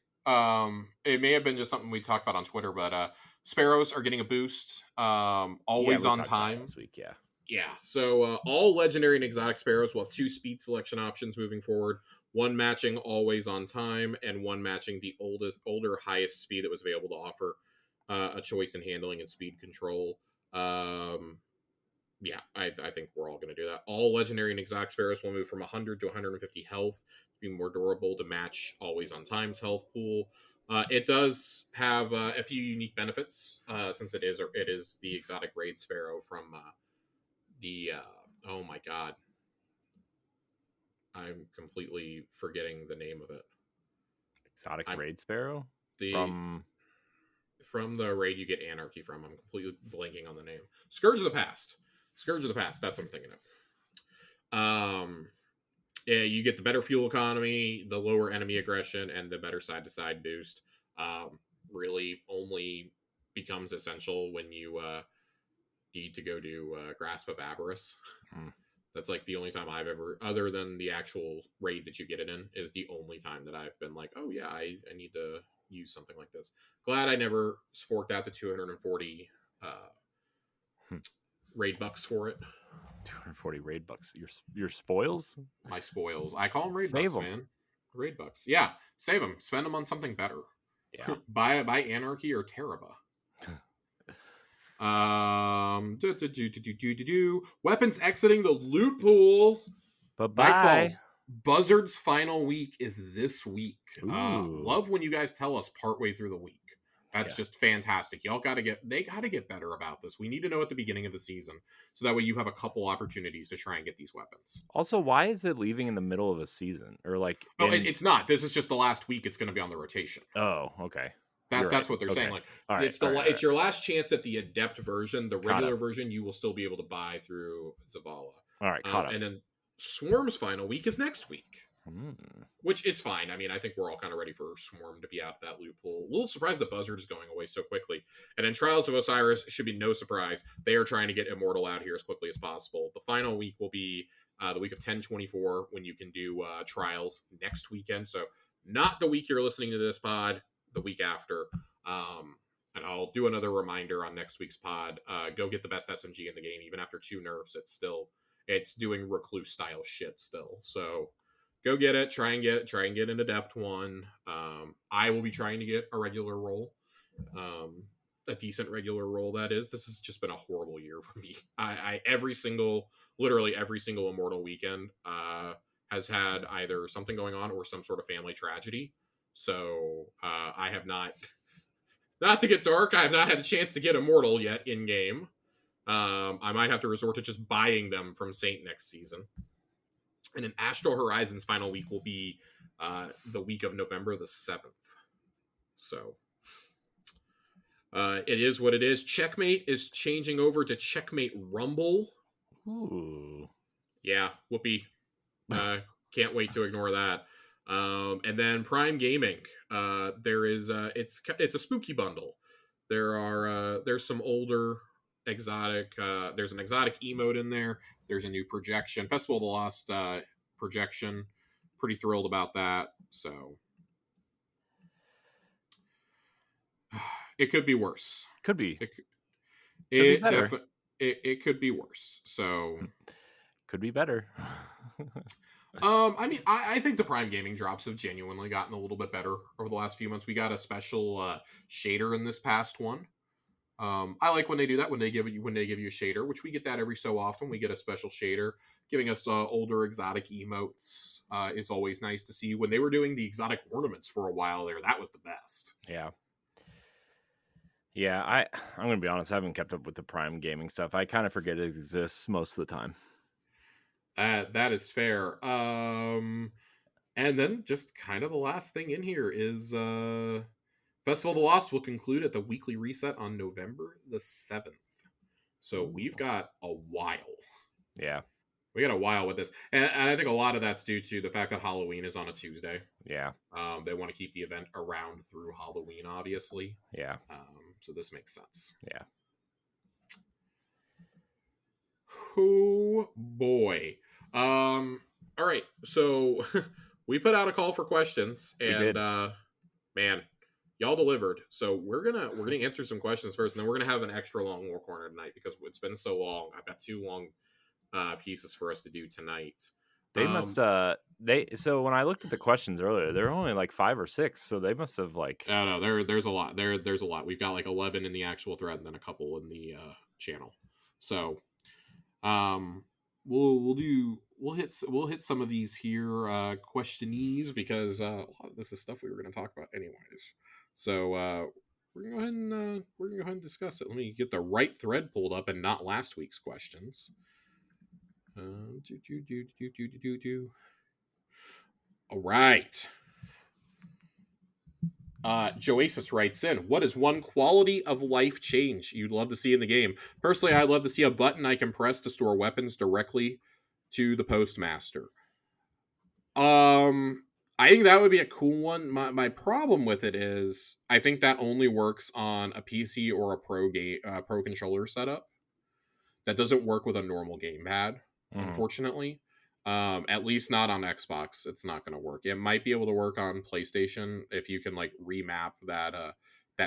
Speaker 2: It may have been just something we talked about on Twitter, but Sparrows are getting a boost. Always on time.
Speaker 1: Last week, yeah.
Speaker 2: Yeah, so all legendary and exotic Sparrows will have 2 speed selection options moving forward. One matching always on time, and one matching the older highest speed that was available to offer a choice in handling and speed control. Yeah, I think we're all going to do that. All legendary and exotic Sparrows will move from 100 to 150 health to be more durable to match always on time's health pool. It does have a few unique benefits since it is the exotic raid Sparrow from oh my god, I'm completely forgetting the name of it.
Speaker 1: Exotic raid Sparrow?
Speaker 2: From the raid you get Anarchy from. I'm completely blanking on the name. Scourge of the Past. That's what I'm thinking of. Yeah, you get the better fuel economy, the lower enemy aggression, and the better side-to-side boost. Really only becomes essential when you need to go do Grasp of Avarice. That's like the only time I've ever, other than the actual raid that you get it in, is the only time that I've been like, oh yeah, I need to use something like this. Glad I never forked out the 240 raid bucks for it.
Speaker 1: 240 raid bucks. Your spoils?
Speaker 2: My spoils. I call them raid bucks, man. Raid bucks. Yeah, save them. Spend them on something better.
Speaker 1: Yeah.
Speaker 2: buy Anarchy or Teraba. Weapons exiting the loot pool.
Speaker 1: Bye-bye.
Speaker 2: Buzzard's final week is this week. Love when you guys tell us partway through the week. That's just fantastic. They gotta get better about this. We need to know at the beginning of the season, so that way you have a couple opportunities to try and get these weapons.
Speaker 1: Also, why is it leaving in the middle of a season? Or like
Speaker 2: it's not. This is just the last week it's gonna be on the rotation.
Speaker 1: Oh, okay.
Speaker 2: That's what they're saying. Like it's your last chance at the adept version. The regular version you will still be able to buy through Zavala.
Speaker 1: All right, caught up.
Speaker 2: And then Swarm's final week is next week. which is fine. I mean, I think we're all kind of ready for Swarm to be out of that loophole. A little surprised the Buzzard is going away so quickly. And in Trials of Osiris, should be no surprise. They are trying to get Immortal out here as quickly as possible. The final week will be the week of 10/24 when you can do Trials next weekend. So not the week you're listening to this pod, the week after. And I'll do another reminder on next week's pod. Go get the best SMG in the game. Even after 2 nerfs, it's doing Recluse style shit still. So go get it. Try and get an adept one. I will be trying to get a regular roll, a decent regular roll. That is. This has just been a horrible year for me. Literally every single Immortal weekend has had either something going on or some sort of family tragedy. So I have not to get dark. I have not had a chance to get Immortal yet in game. I might have to resort to just buying them from Saint next season. And then Astral Horizons final week will be the week of November the 7th. So it is what it is. Checkmate is changing over to Checkmate Rumble.
Speaker 1: Ooh.
Speaker 2: Yeah, whoopee. Can't wait to ignore that. And then Prime Gaming. There is it's a spooky bundle. There's some older exotic. There's an exotic emote in there. There's a new projection. Festival of the Lost projection. Pretty thrilled about that. So it could be worse.
Speaker 1: Could be.
Speaker 2: It could be worse. So
Speaker 1: could be better.
Speaker 2: I mean, I think the Prime Gaming drops have genuinely gotten a little bit better over the last few months. We got a special shader in this past one. I like when they do that, when they give you a shader, which we get that every so often. We get a special shader giving us older exotic emotes. Is always nice to see. When they were doing the exotic ornaments for a while there, that was the best.
Speaker 1: Yeah, I'm gonna be honest. I haven't kept up with the Prime Gaming stuff. I kind of forget it exists most of the time.
Speaker 2: That is fair. And then just kind of the last thing in here is Festival of the Lost will conclude at the weekly reset on November the 7th. So we've got a while.
Speaker 1: Yeah.
Speaker 2: We got a while with this. And I think a lot of that's due to the fact that Halloween is on a Tuesday.
Speaker 1: Yeah.
Speaker 2: They want to keep the event around through Halloween, obviously.
Speaker 1: Yeah.
Speaker 2: So this makes sense.
Speaker 1: Yeah.
Speaker 2: Oh, boy. All right. So we put out a call for questions. And, man, y'all delivered. So we're gonna answer some questions first, and then we're gonna have an extra long War Corner tonight because it's been so long. I've got 2 long pieces for us to do tonight.
Speaker 1: They must so when I looked at the questions earlier, there were only like 5 or 6, so they must have like
Speaker 2: no, there's a lot. There's a lot. We've got like 11 in the actual thread and then a couple in the channel. So we'll hit some of these here questionees because a lot of this is stuff we were going to talk about anyways. So we're gonna go ahead and discuss it. Let me get the right thread pulled up and not last week's questions. All right. Joasis writes in, what is one quality of life change you'd love to see in the game? Personally, I'd love to see a button I can press to store weapons directly to the postmaster. I think that would be a cool one. My problem with it is I think that only works on a PC or a pro controller setup. That doesn't work with a normal gamepad, unfortunately. At least not on Xbox. It's not going to work. It might be able to work on PlayStation if you can like remap that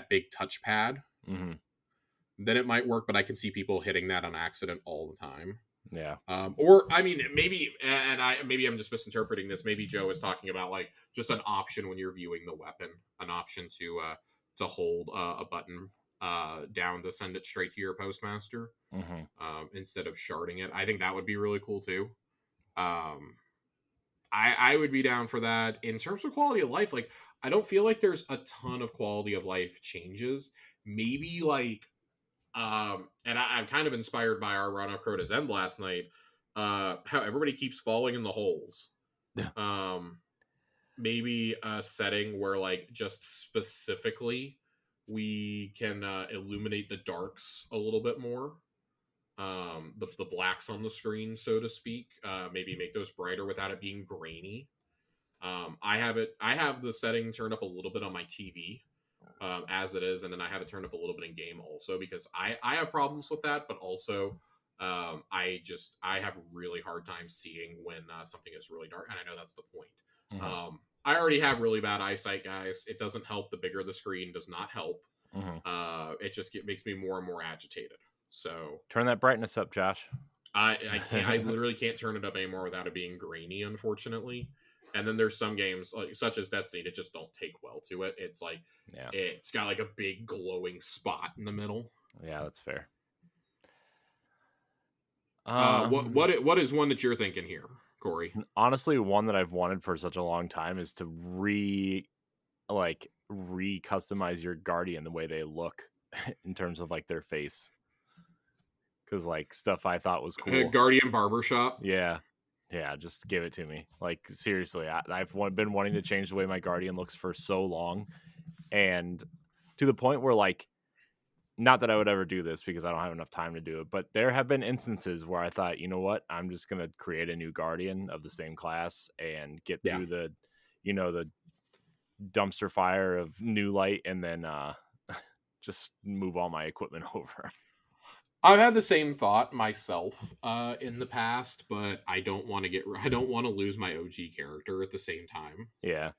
Speaker 2: big touchpad. Then it might work, but I can see people hitting that on accident all the time.
Speaker 1: Yeah.
Speaker 2: Or I mean, maybe I'm just misinterpreting this. Maybe Joe is talking about like just an option when you're viewing the weapon, an option to hold a button down to send it straight to your postmaster instead of sharding it. I think that would be really cool too. I would be down for that. In terms of quality of life, like I don't feel like there's a ton of quality of life changes. Maybe like and I'm kind of inspired by our run of Crota's End last night. How everybody keeps falling in the holes. Maybe a setting where like just specifically we can illuminate the darks a little bit more. The blacks on the screen, so to speak. Maybe make those brighter without it being grainy. I have the setting turned up a little bit on my TV, as it is, and then I have it turned up a little bit in game also because I have problems with that, but also I have really hard time seeing when something is really dark, and I know that's the point.
Speaker 1: Mm-hmm.
Speaker 2: I already have really bad eyesight, guys. It doesn't help. The bigger the screen does not help.
Speaker 1: Mm-hmm.
Speaker 2: It makes me more and more agitated. So
Speaker 1: Turn that brightness up, Josh.
Speaker 2: I can't. I literally can't turn it up anymore without it being grainy, unfortunately. And then there's some games like such as Destiny that just don't take well to it. It's like
Speaker 1: Yeah.
Speaker 2: it's got like a big glowing spot in the middle.
Speaker 1: Yeah, that's fair.
Speaker 2: What is one that you're thinking here, Corey?
Speaker 1: Honestly, one that I've wanted for such a long time is to re-customize your Guardian the way they look in terms of like their face. Because like stuff I thought was cool.
Speaker 2: Guardian Barbershop.
Speaker 1: Yeah. Yeah, just give it to me. Like seriously, I've been wanting to change the way my Guardian looks for so long, and to the point where like, not that I would ever do this because I don't have enough time to do it, but there have been instances where I thought, you know what, I'm just gonna create a new Guardian of the same class and get through the, the dumpster fire of new light, and then just move all my equipment over.
Speaker 2: I've had the same thought myself in the past, but I don't want to lose my OG character at the same time.
Speaker 1: Yeah.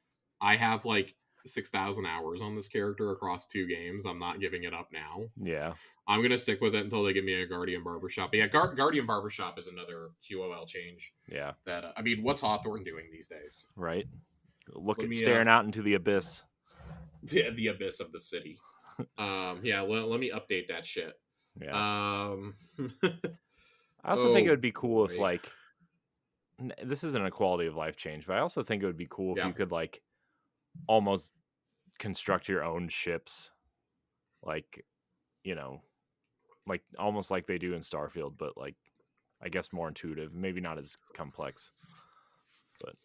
Speaker 2: I have like 6,000 hours on this character across 2 games. I'm not giving it up now.
Speaker 1: Yeah.
Speaker 2: I'm going to stick with it until they give me a Guardian Barbershop. But yeah, Guardian Barbershop is another QOL change.
Speaker 1: Yeah.
Speaker 2: That I mean, what's Hawthorne doing these days?
Speaker 1: Right. Staring out into the abyss.
Speaker 2: The abyss of the city. Yeah, let me update that shit.
Speaker 1: Yeah.
Speaker 2: I
Speaker 1: also think it would be cool if like, this isn't a quality of life change, but I also think it would be cool if you could like almost construct your own ships, like, like almost like they do in Starfield, but like I guess more intuitive, maybe not as complex. But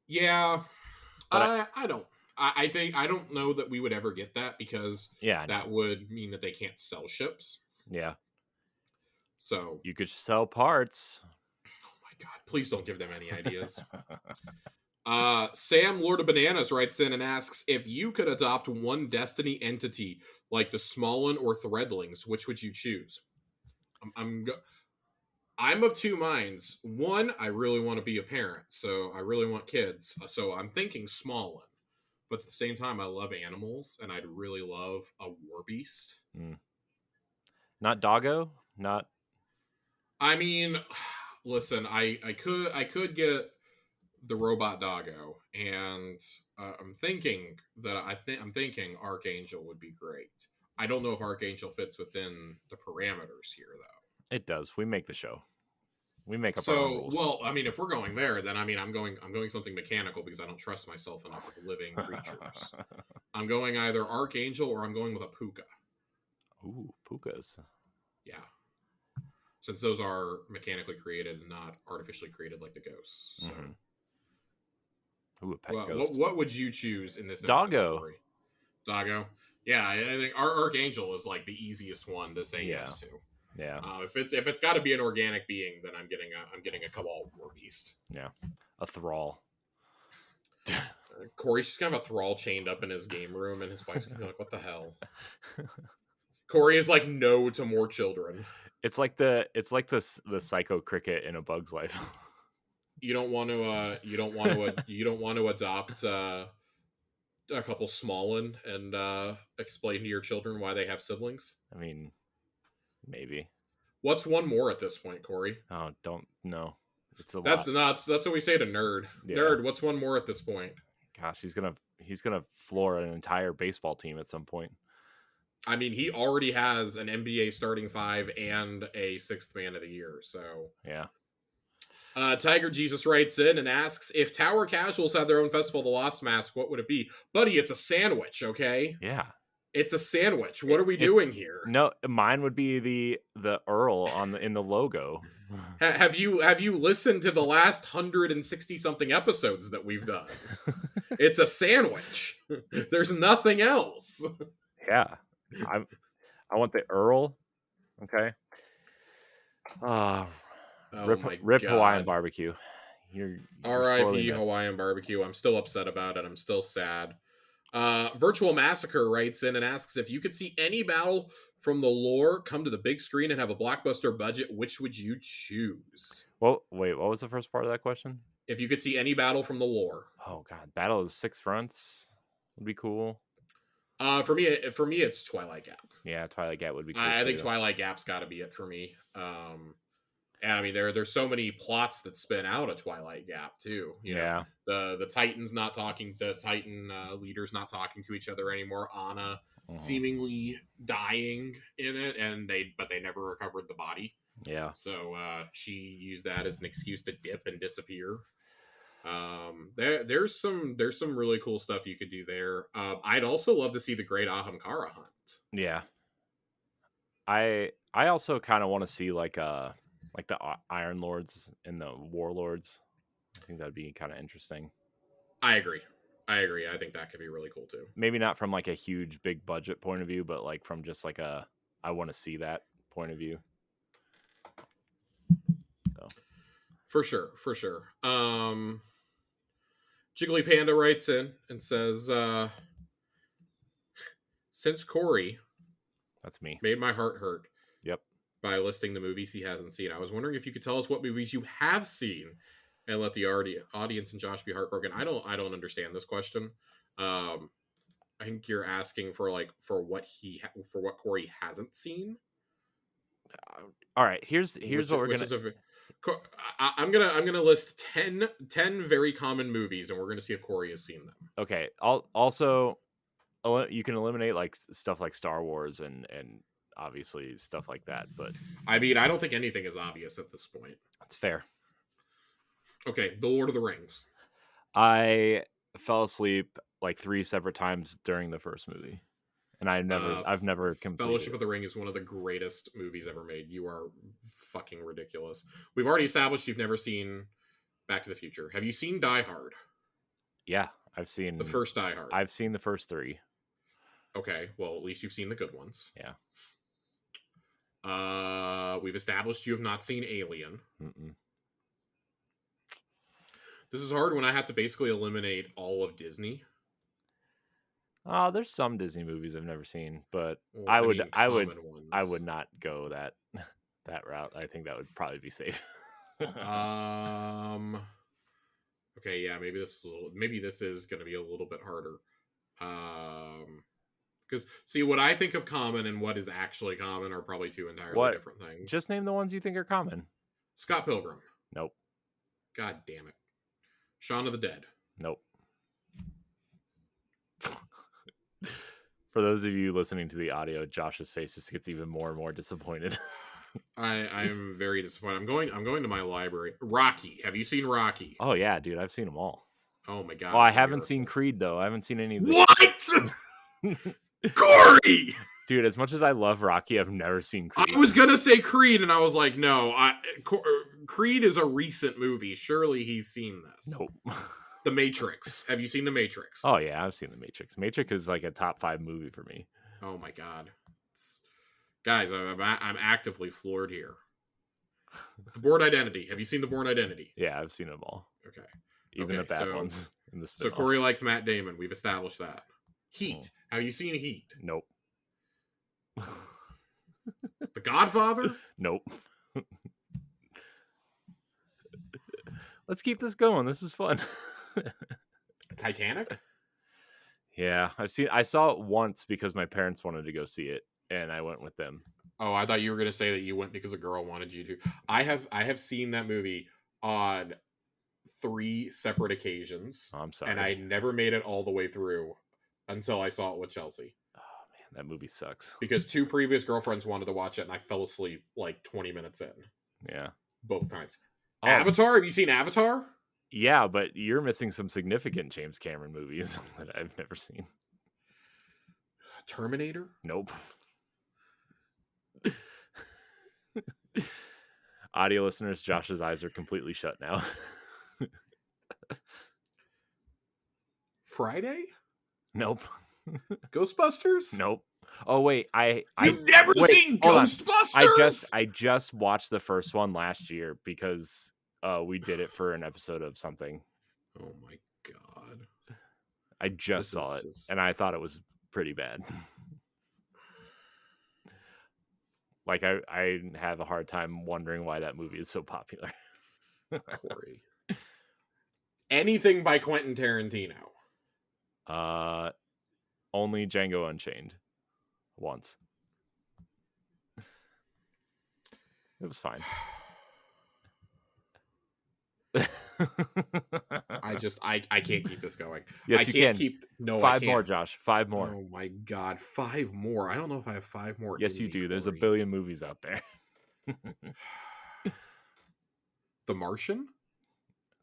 Speaker 2: yeah, but I don't. I think I don't know that we would ever get that because that would mean that they can't sell ships.
Speaker 1: Yeah.
Speaker 2: So
Speaker 1: you could sell parts.
Speaker 2: Oh my god! Please don't give them any ideas. Sam Lord of Bananas writes in and asks if you could adopt one Destiny entity like the Smollen or Threadlings, which would you choose? I'm of two minds. One, I really want to be a parent, so I really want kids. So I'm thinking Smollen. But at the same time, I love animals, and I'd really love a war beast.
Speaker 1: Not Doggo? Not.
Speaker 2: I mean, listen, I could get the robot Doggo, and I'm thinking Archangel would be great. I don't know if Archangel fits within the parameters here, though.
Speaker 1: It does. We make the show. We make up our own rules.
Speaker 2: Well, I mean, if we're going there, then I mean, I'm going something mechanical because I don't trust myself enough with living creatures. I'm going either Archangel or I'm going with a Puka.
Speaker 1: Ooh, Pukas.
Speaker 2: Yeah. Since those are mechanically created and not artificially created like the ghosts. So.
Speaker 1: Ooh, a pet ghost.
Speaker 2: What would you choose in this
Speaker 1: Doggo.
Speaker 2: Story? Doggo? Yeah, I think Archangel is like the easiest one to say yes to.
Speaker 1: Yeah.
Speaker 2: If it's got to be an organic being, then I'm getting a Cabal War Beast.
Speaker 1: Yeah. A Thrall.
Speaker 2: Corey's just gonna have a Thrall chained up in his game room, and his wife's gonna be like, "What the hell?" Corey is like, "No to more children."
Speaker 1: It's like the psycho cricket in A Bug's Life.
Speaker 2: You don't want to adopt a couple Smollen and explain to your children why they have siblings.
Speaker 1: I mean, maybe.
Speaker 2: What's one more at this point, Corey?
Speaker 1: Oh, don't know. It's a
Speaker 2: That's
Speaker 1: lot.
Speaker 2: nuts. That's what we say to Nerd. Yeah. Nerd, what's one more at this point?
Speaker 1: Gosh, he's gonna floor an entire baseball team at some point.
Speaker 2: I mean, he already has an NBA starting 5 and a 6th man of the year. So
Speaker 1: yeah.
Speaker 2: Tiger Jesus writes in and asks if Tower Casuals had their own Festival of the Lost Mask, what would it be? Buddy, it's a sandwich, okay?
Speaker 1: Yeah.
Speaker 2: It's a sandwich. What are we doing here?
Speaker 1: No, mine would be the Earl in the logo.
Speaker 2: Have you listened to the last 160 something episodes that we've done? It's a sandwich. There's nothing else.
Speaker 1: Yeah. I want the Earl. Okay. Rip Hawaiian barbecue. You're sorely
Speaker 2: R.I.P.
Speaker 1: missed.
Speaker 2: Hawaiian barbecue. I'm still upset about it. I'm still sad. Virtual Massacre writes in and asks if you could see any battle from the lore come to the big screen and have a blockbuster budget, which would you choose?
Speaker 1: Well, wait, what was the first part of that question?
Speaker 2: If you could see any battle from the lore.
Speaker 1: Oh god, Battle of the Six Fronts would be cool.
Speaker 2: For me, it's Twilight Gap.
Speaker 1: Yeah, Twilight Gap would be cool.
Speaker 2: I think Twilight Gap's got to be it for me. And I mean, there's so many plots that spin out of Twilight Gap too. You know, the Titans not talking, the Titan leaders not talking to each other anymore. Anna seemingly dying in it, but they never recovered the body.
Speaker 1: Yeah.
Speaker 2: So she used that as an excuse to dip and disappear. There's some really cool stuff you could do there. I'd also love to see the Great Ahamkara hunt.
Speaker 1: Yeah. I also kind of want to see like the Iron Lords and the Warlords. I think that'd be kind of interesting.
Speaker 2: I agree. I think that could be really cool too.
Speaker 1: Maybe not from like a huge big budget point of view, but like from just like I want to see that point of view. So
Speaker 2: for sure. Jiggly Panda writes in and says, since Corey,
Speaker 1: that's me,
Speaker 2: made my heart hurt.
Speaker 1: Yep.
Speaker 2: By listing the movies he hasn't seen. I was wondering if you could tell us what movies you have seen and let the audience and Josh be heartbroken. I don't understand this question. I think you're asking for what Corey hasn't seen.
Speaker 1: All right, here's what we're gonna.
Speaker 2: I'm gonna list 10 very common movies, and we're gonna see if Corey has seen them.
Speaker 1: Okay. Also, you can eliminate like stuff like Star Wars and obviously stuff like that, but
Speaker 2: I mean, I don't think anything is obvious at this point.
Speaker 1: That's fair.
Speaker 2: Okay, The Lord of the Rings.
Speaker 1: I fell asleep like 3 separate times during the first movie, and I've never completed.
Speaker 2: Fellowship of the Ring is one of the greatest movies ever made. You are fucking ridiculous. We've already established you've never seen Back to the Future. Have you seen Die Hard?
Speaker 1: Yeah, I've seen
Speaker 2: the first Die Hard.
Speaker 1: I've seen the first 3.
Speaker 2: Okay, well, at least you've seen the good ones.
Speaker 1: Yeah.
Speaker 2: We've established you have not seen Alien.
Speaker 1: Mm-mm.
Speaker 2: This is hard when I have to basically eliminate all of Disney.
Speaker 1: There's some Disney movies I've never seen, but I would not go that route. I think that would probably be safe.
Speaker 2: Okay, yeah, maybe this is going to be a little bit harder. Because see, what I think of common and what is actually common are probably two entirely different things.
Speaker 1: Just name the ones you think are common.
Speaker 2: Scott Pilgrim.
Speaker 1: Nope.
Speaker 2: God damn it. Shaun of the Dead.
Speaker 1: Nope. For those of you listening to the audio, Josh's face just gets even more and more disappointed.
Speaker 2: I'm very disappointed. I'm going to my library. Rocky. Have you seen Rocky?
Speaker 1: Oh yeah, dude, I've seen them all.
Speaker 2: Oh my god.
Speaker 1: Well, I haven't seen Creed though. I haven't seen any of them.
Speaker 2: What? Corey!
Speaker 1: Dude, as much as I love Rocky, I've never seen Creed.
Speaker 2: I was gonna say Creed, and I was like, no. Creed is a recent movie. Surely he's seen this.
Speaker 1: Nope.
Speaker 2: The Matrix. Have you seen The Matrix?
Speaker 1: Oh yeah, I've seen The Matrix. Matrix is like a top 5 movie for me.
Speaker 2: Oh my god, guys, I'm actively floored here. The Bourne Identity. Have you seen The Bourne Identity?
Speaker 1: Yeah, I've seen them all.
Speaker 2: Okay,
Speaker 1: even the bad ones. In the
Speaker 2: so Corey likes Matt Damon. We've established that. Heat. Have you seen Heat?
Speaker 1: Nope.
Speaker 2: The Godfather?
Speaker 1: Nope. Let's keep this going. This is fun.
Speaker 2: Titanic?
Speaker 1: Yeah, I saw it once because my parents wanted to go see it, and I went with them.
Speaker 2: Oh, I thought you were going to say that you went because a girl wanted you to. I have seen that movie on 3 separate occasions.
Speaker 1: Oh, I'm sorry.
Speaker 2: And I never made it all the way through until I saw it with Chelsea.
Speaker 1: Oh man, that movie sucks.
Speaker 2: Because 2 previous girlfriends wanted to watch it, and I fell asleep like 20 minutes in.
Speaker 1: Yeah.
Speaker 2: Both times. Oh, Avatar? Have you seen Avatar?
Speaker 1: Yeah, but you're missing some significant James Cameron movies that I've never seen.
Speaker 2: Terminator?
Speaker 1: Nope. Audio listeners, Josh's eyes are completely shut now.
Speaker 2: Friday?
Speaker 1: Nope.
Speaker 2: Ghostbusters?
Speaker 1: Nope. Oh wait,
Speaker 2: You've never seen Ghostbusters?
Speaker 1: I just watched the first one last year because we did it for an episode of something.
Speaker 2: Oh my god.
Speaker 1: I just
Speaker 2: This
Speaker 1: saw
Speaker 2: is
Speaker 1: it,
Speaker 2: just-
Speaker 1: and I thought it was pretty bad. Like, I have a hard time wondering why that movie is so popular.
Speaker 2: Corey. Anything by Quentin Tarantino.
Speaker 1: Only Django Unchained. Once. It was fine.
Speaker 2: I can't keep this going.
Speaker 1: Yes,
Speaker 2: I
Speaker 1: you
Speaker 2: can't
Speaker 1: can.
Speaker 2: keep no. I
Speaker 1: 5
Speaker 2: can't.
Speaker 1: more, Josh. 5 more.
Speaker 2: Oh my god, 5 more. I don't know if I have 5 more.
Speaker 1: Yes,
Speaker 2: in
Speaker 1: you
Speaker 2: me,
Speaker 1: do. There's a
Speaker 2: Corey.
Speaker 1: billion movies out there.
Speaker 2: The Martian?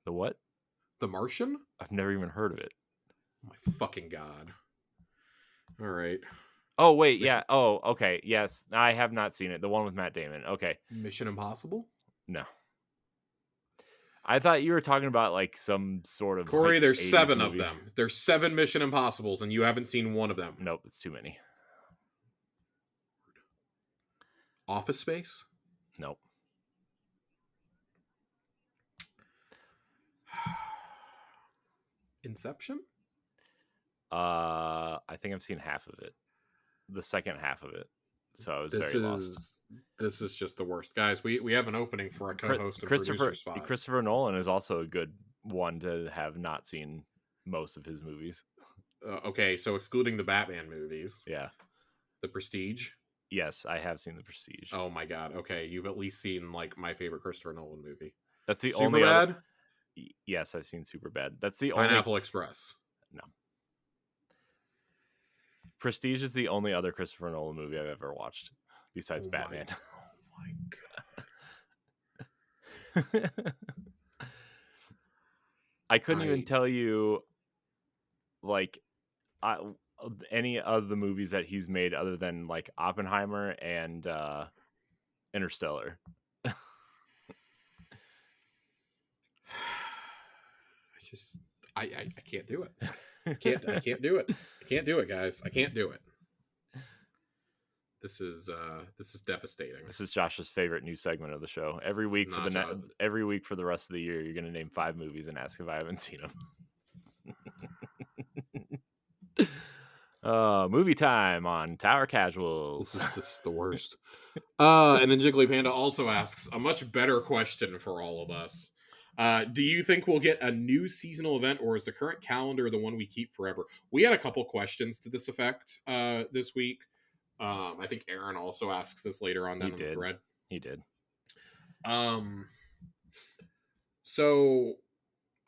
Speaker 1: The what?
Speaker 2: The Martian?
Speaker 1: I've never even heard of it.
Speaker 2: Oh my fucking god. All right.
Speaker 1: Oh, wait.
Speaker 2: Mission-
Speaker 1: Yeah. Oh, okay. Yes. I have not seen it. The one with Matt Damon. Okay.
Speaker 2: Mission Impossible?
Speaker 1: No. I thought you were talking about like some sort of
Speaker 2: Corey,
Speaker 1: hype
Speaker 2: there's
Speaker 1: 80s
Speaker 2: 7
Speaker 1: movie.
Speaker 2: of them. There's 7 Mission Impossibles, and you haven't seen one of them.
Speaker 1: Nope, it's too many.
Speaker 2: Office Space?
Speaker 1: Nope.
Speaker 2: Inception?
Speaker 1: I think I've seen half of it. The second half of it. So I was very lost.
Speaker 2: This is just the worst. Guys, we have an opening for a co-host and producer spot.
Speaker 1: Christopher Nolan is also a good one to have not seen most of his movies.
Speaker 2: Okay, so excluding the Batman movies.
Speaker 1: Yeah.
Speaker 2: The Prestige?
Speaker 1: Yes, I have seen The Prestige.
Speaker 2: Oh my god. Okay, you've at least seen like my favorite Christopher Nolan movie.
Speaker 1: That's the only
Speaker 2: Superbad?
Speaker 1: other... Yes, I've seen Superbad. That's the
Speaker 2: Pineapple Express.
Speaker 1: No. Prestige is the only other Christopher Nolan movie I've ever watched besides Batman.
Speaker 2: Oh my god.
Speaker 1: I couldn't even tell you like any of the movies that he's made other than like Oppenheimer and Interstellar.
Speaker 2: I can't do it. I can't do it. I can't do it, guys. I can't do it. This is devastating.
Speaker 1: This is Josh's favorite new segment of the show. Every
Speaker 2: This
Speaker 1: week
Speaker 2: is
Speaker 1: for
Speaker 2: not
Speaker 1: the
Speaker 2: Josh.
Speaker 1: every week for the rest of the year, you're going to name 5 movies and ask if I haven't seen them. Movie time on Tower Casuals.
Speaker 2: This is the worst. And then Jiggly Panda also asks a much better question for all of us. Do you think we'll get a new seasonal event, or is the current calendar the one we keep forever? We had a couple questions to this effect this week. I think Aaron also asks this later on down in the thread.
Speaker 1: He did.
Speaker 2: So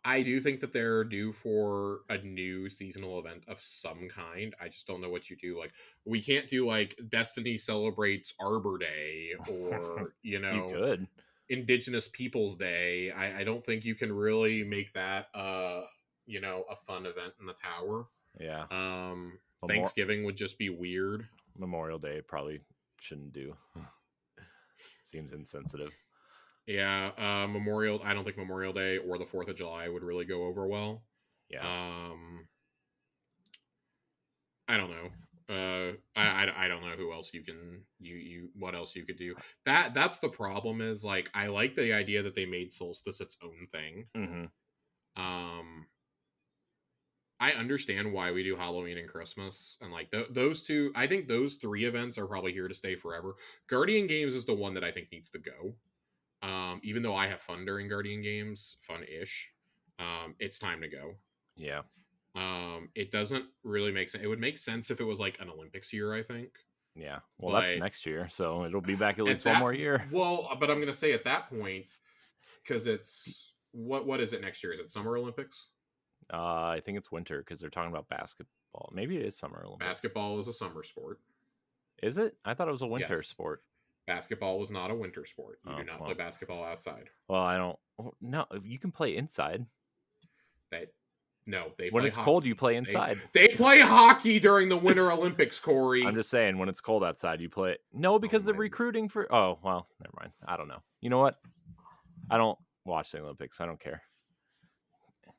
Speaker 2: I do think that they're due for a new seasonal event of some kind. I just don't know what you do. Like, we can't do like Destiny celebrates Arbor Day or,
Speaker 1: You could.
Speaker 2: Indigenous Peoples Day. I don't think you can really make that a fun event in the tower.
Speaker 1: Yeah.
Speaker 2: Thanksgiving would just be weird.
Speaker 1: Memorial Day probably shouldn't do. Seems insensitive.
Speaker 2: Yeah, I don't think Memorial Day or the 4th of July would really go over well.
Speaker 1: Yeah.
Speaker 2: I don't know. I don't know who else you can what else you could do. That's the problem is like I like the idea that they made Solstice its own thing.
Speaker 1: Mm-hmm.
Speaker 2: I understand why we do Halloween and Christmas and like those two. I think those 3 events are probably here to stay forever. Guardian Games is the one that I think needs to go. Even though I have fun during Guardian Games, fun-ish, it's time to go.
Speaker 1: Yeah.
Speaker 2: It doesn't really make sense. It would make sense if it was like an Olympics year, I think.
Speaker 1: Yeah. Well, that's next year, so it'll be back at least one more year.
Speaker 2: Well, but I'm going to say at that point, because it's what is it next year? Is it Summer Olympics?
Speaker 1: I think it's winter because they're talking about basketball. Maybe it is Summer Olympics.
Speaker 2: Basketball is a summer sport.
Speaker 1: Is it? I thought it was a winter sport.
Speaker 2: Basketball was not a winter sport. You do not play basketball outside.
Speaker 1: Well, I don't. No, you can play inside.
Speaker 2: When
Speaker 1: it's cold, you play inside.
Speaker 2: They play hockey during the Winter Olympics, Corey.
Speaker 1: I'm just saying, when it's cold outside, you play. No, because they're recruiting for. Oh, well, never mind. I don't know. You know what? I don't watch the Olympics. I don't care.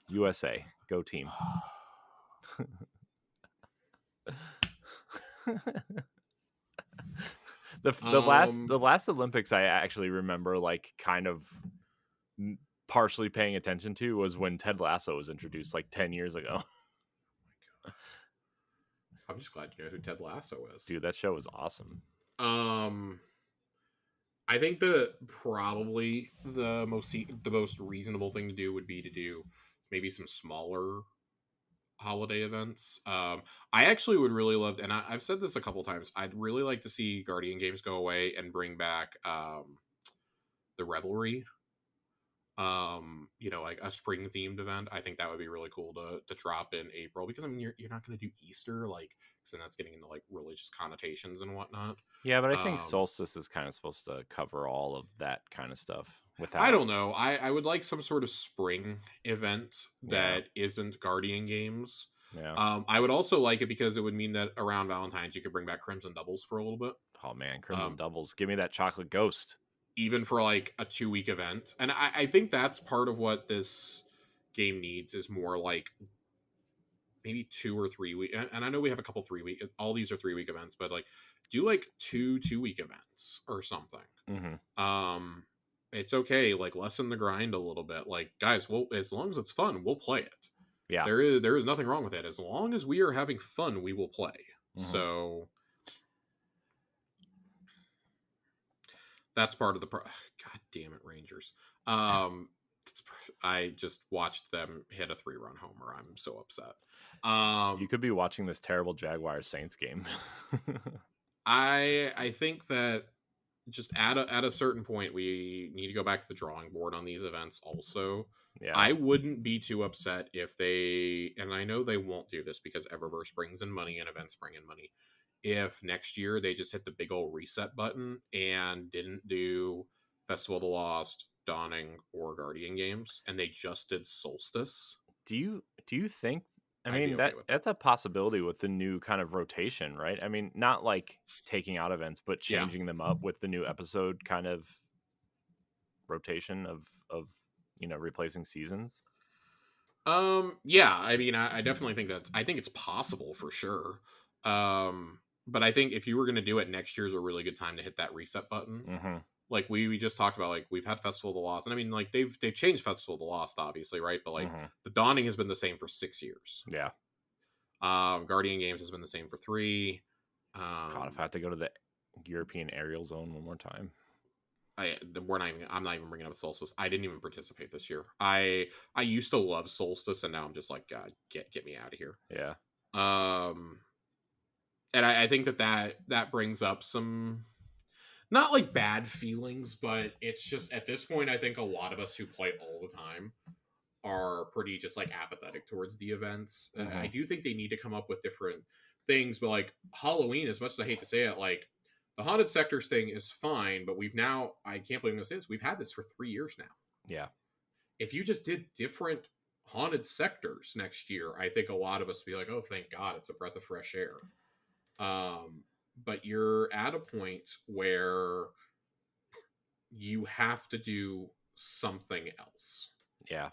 Speaker 1: USA, go team. The last Olympics I actually remember like kind of partially paying attention to was when Ted Lasso was introduced like 10 years ago.
Speaker 2: I'm just glad you know who Ted Lasso is.
Speaker 1: Dude, that show was awesome.
Speaker 2: I think the probably the most reasonable thing to do would be to do maybe some smaller holiday events. I actually would really love, and I've said this a couple times. I'd really like to see Guardian Games go away and bring back the Revelry. Like a spring themed event. I think that would be really cool to drop in April, because I mean you're not going to do Easter, like, so that's getting into like religious connotations and whatnot.
Speaker 1: Yeah, but I think Solstice is kind of supposed to cover all of that kind of stuff. Without,
Speaker 2: I don't know. I would like some sort of spring event that isn't Guardian Games.
Speaker 1: Yeah.
Speaker 2: I would also like it because it would mean that around Valentine's you could bring back Crimson Doubles for a little bit.
Speaker 1: Oh man, Crimson Doubles. Give me that chocolate ghost.
Speaker 2: Even for like a 2-week event. And I think that's part of what this game needs, is more like maybe 2 or 3 week. And I know we have a couple 3-week, all these are 3-week events, but like do like 2-week events or something.
Speaker 1: Mm-hmm.
Speaker 2: It's okay, like lessen the grind a little bit. Like, guys, well, as long as it's fun, we'll play it.
Speaker 1: Yeah,
Speaker 2: there is nothing wrong with it. As long as we are having fun, we will play.
Speaker 1: Mm-hmm.
Speaker 2: So that's part of the God damn it, Rangers. I just watched them hit a 3-run homer. I'm so upset.
Speaker 1: You could be watching this terrible Jaguars Saints game.
Speaker 2: I think that just at a certain point we need to go back to the drawing board on these events also.
Speaker 1: Yeah.
Speaker 2: I wouldn't be too upset if they, and I know they won't do this because Eververse brings in money and events bring in money, if next year they just hit the big old reset button and didn't do Festival of the Lost, Dawning, or Guardian Games, and they just did Solstice.
Speaker 1: Do you think, I mean, that's a possibility with the new kind of rotation, right? I mean, not like taking out events, but changing them up with the new episode kind of rotation of replacing seasons.
Speaker 2: Yeah, I mean, I definitely think I think it's possible for sure. But I think if you were going to do it, next year's a really good time to hit that reset button.
Speaker 1: Mm-hmm.
Speaker 2: Like we just talked about, like we've had Festival of the Lost, and I mean, like they've changed Festival of the Lost, obviously, right? But like the Dawning has been the same for 6 years.
Speaker 1: Yeah.
Speaker 2: Guardian Games has been the same for 3.
Speaker 1: God, if I have to go to the European Aerial Zone one more time.
Speaker 2: I'm not even bringing up Solstice. I didn't even participate this year. I used to love Solstice, and now I'm just like, God, get me out of here.
Speaker 1: Yeah.
Speaker 2: And I think that brings up some, not like bad feelings, but it's just at this point, I think a lot of us who play all the time are pretty just like apathetic towards the events.
Speaker 1: Mm-hmm.
Speaker 2: I do think they need to come up with different things, but like Halloween, as much as I hate to say it, like the haunted sectors thing is fine, but I can't believe I'm gonna say this, we've had this for 3 years now.
Speaker 1: Yeah.
Speaker 2: If you just did different haunted sectors next year, I think a lot of us would be like, oh, thank God, it's a breath of fresh air. But you're at a point where you have to do something else.
Speaker 1: Yeah.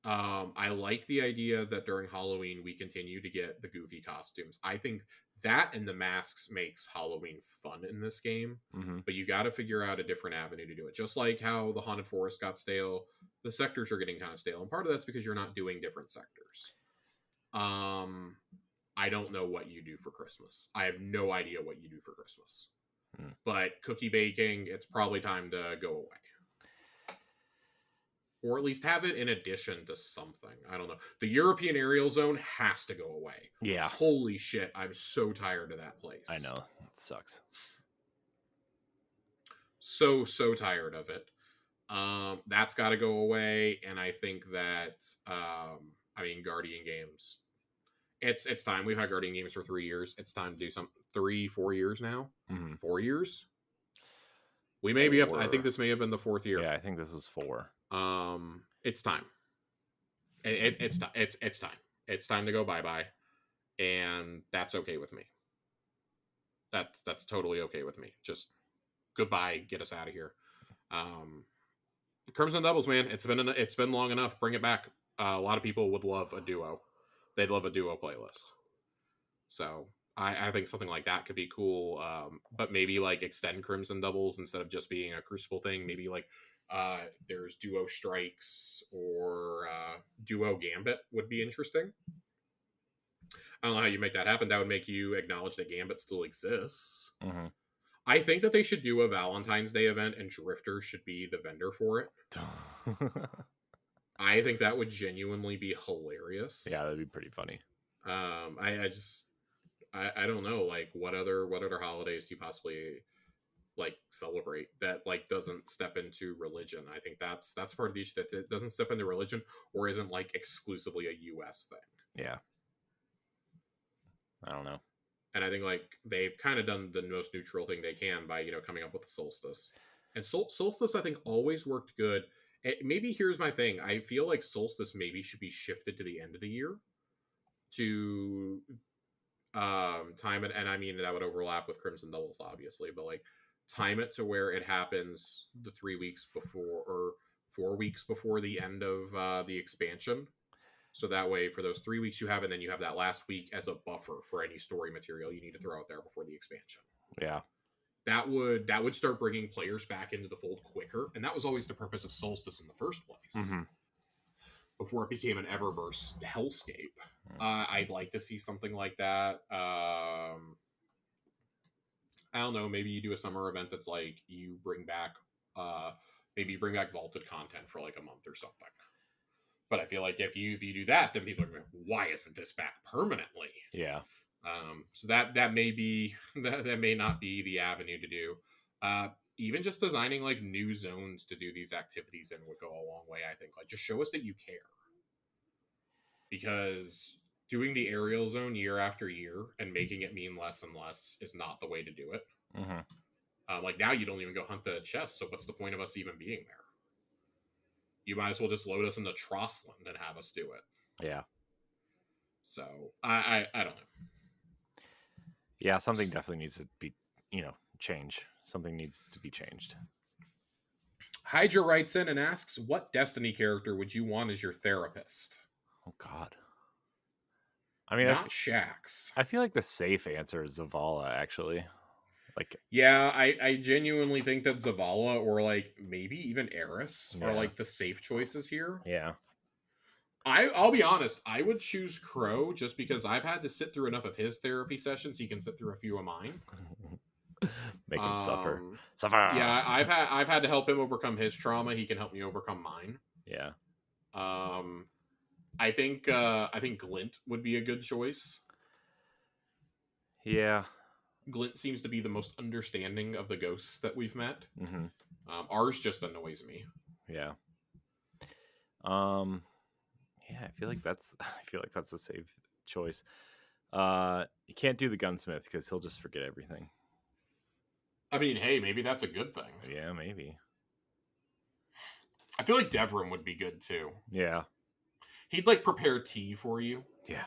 Speaker 2: I like the idea that during Halloween we continue to get the goofy costumes. I think that and the masks makes Halloween fun in this game.
Speaker 1: Mm-hmm. But
Speaker 2: you got to figure out a different avenue to do it. Just like how the Haunted Forest got stale, the sectors are getting kind of stale, and part of that's because you're not doing different sectors. I don't know what you do for Christmas. I have no idea what you do for Christmas. But cookie baking, it's probably time to go away. Or at least have it in addition to something. I don't know. The European Aerial Zone has to go away.
Speaker 1: Yeah.
Speaker 2: Holy shit, I'm so tired of that place.
Speaker 1: I know. It sucks.
Speaker 2: So tired of it. That's got to go away, and I think that Guardian Games, it's time. We've had Guardian Games for 3 years. It's time to do some 4 years now. 4 years. We may be up. I think this may have been the 4th year.
Speaker 1: Yeah, I think this was 4.
Speaker 2: It's time. It's time. It's time to go bye-bye, and that's okay with me. That's totally okay with me. Just goodbye. Get us out of here. Crimson Doubles, man. It's been long enough. Bring it back. A lot of people would love a duo. They'd love a duo playlist. So I think something like that could be cool. But maybe like extend Crimson Doubles instead of just being a Crucible thing. Maybe like There's Duo Strikes or Duo Gambit would be interesting. I don't know how you make that happen. That would make you acknowledge that Gambit still exists.
Speaker 1: Mm-hmm.
Speaker 2: I think that they should do a Valentine's Day event and Drifter should be the vendor for it. I think that would genuinely be hilarious.
Speaker 1: Yeah, that'd be pretty funny.
Speaker 2: I don't know, like what other holidays do you possibly like celebrate that like doesn't step into religion? I think that's part of the issue, that it doesn't step into religion or isn't like exclusively a US thing.
Speaker 1: Yeah. I don't know.
Speaker 2: And I think like they've kind of done the most neutral thing they can by, coming up with the solstice. And solstice I think always worked good. Maybe here's my thing. I feel like solstice maybe should be shifted to the end of the year to time it, and I mean that would overlap with Crimson Doubles obviously, but like time it to where it happens the 3 weeks before or 4 weeks before the end of the expansion. So that way, for those 3 weeks you have, and then you have that last week as a buffer for any story material you need to throw out there before the expansion.
Speaker 1: Yeah.
Speaker 2: That would start bringing players back into the fold quicker, and that was always the purpose of Solstice in the first place.
Speaker 1: Mm-hmm.
Speaker 2: Before it became an Eververse hellscape. I'd like to see something like that. I don't know. Maybe you do a summer event that's like you bring back, maybe you bring back vaulted content for like a month or something. But I feel like if you do that, then people are going, why isn't this back permanently?
Speaker 1: Yeah.
Speaker 2: So that may be that may not be the avenue to do. Even just designing like new zones to do these activities in would go a long way. I think like just show us that you care, because doing the aerial zone year after year and making it mean less and less is not the way to do it.
Speaker 1: Mm-hmm.
Speaker 2: Like now you don't even go hunt the chest, so what's the point of us even being there? You might as well just load us into Trossland and have us do it.
Speaker 1: Yeah.
Speaker 2: So I don't know.
Speaker 1: Yeah, something definitely needs to be, change. Something needs to be changed.
Speaker 2: Hydra writes in and asks, what Destiny character would you want as your therapist?
Speaker 1: Oh, God. I mean,
Speaker 2: not Shaxx.
Speaker 1: I feel like the safe answer is Zavala, actually. Like,
Speaker 2: yeah, I genuinely think that Zavala or like maybe even Eris are like the safe choices here.
Speaker 1: Yeah.
Speaker 2: I'll be honest, I would choose Crow just because I've had to sit through enough of his therapy sessions. He can sit through a few of mine.
Speaker 1: Make him suffer.
Speaker 2: Yeah, I've had to help him overcome his trauma. He can help me overcome mine.
Speaker 1: Yeah.
Speaker 2: I think Glint would be a good choice.
Speaker 1: Yeah.
Speaker 2: Glint seems to be the most understanding of the ghosts that we've met.
Speaker 1: Mm-hmm.
Speaker 2: Ours just annoys me.
Speaker 1: Yeah. Yeah, I feel like that's a safe choice. You can't do the gunsmith because he'll just forget everything.
Speaker 2: I mean, hey, maybe that's a good thing.
Speaker 1: Yeah, maybe.
Speaker 2: I feel like Devrim would be good too.
Speaker 1: Yeah.
Speaker 2: He'd like prepare tea for you.
Speaker 1: Yeah.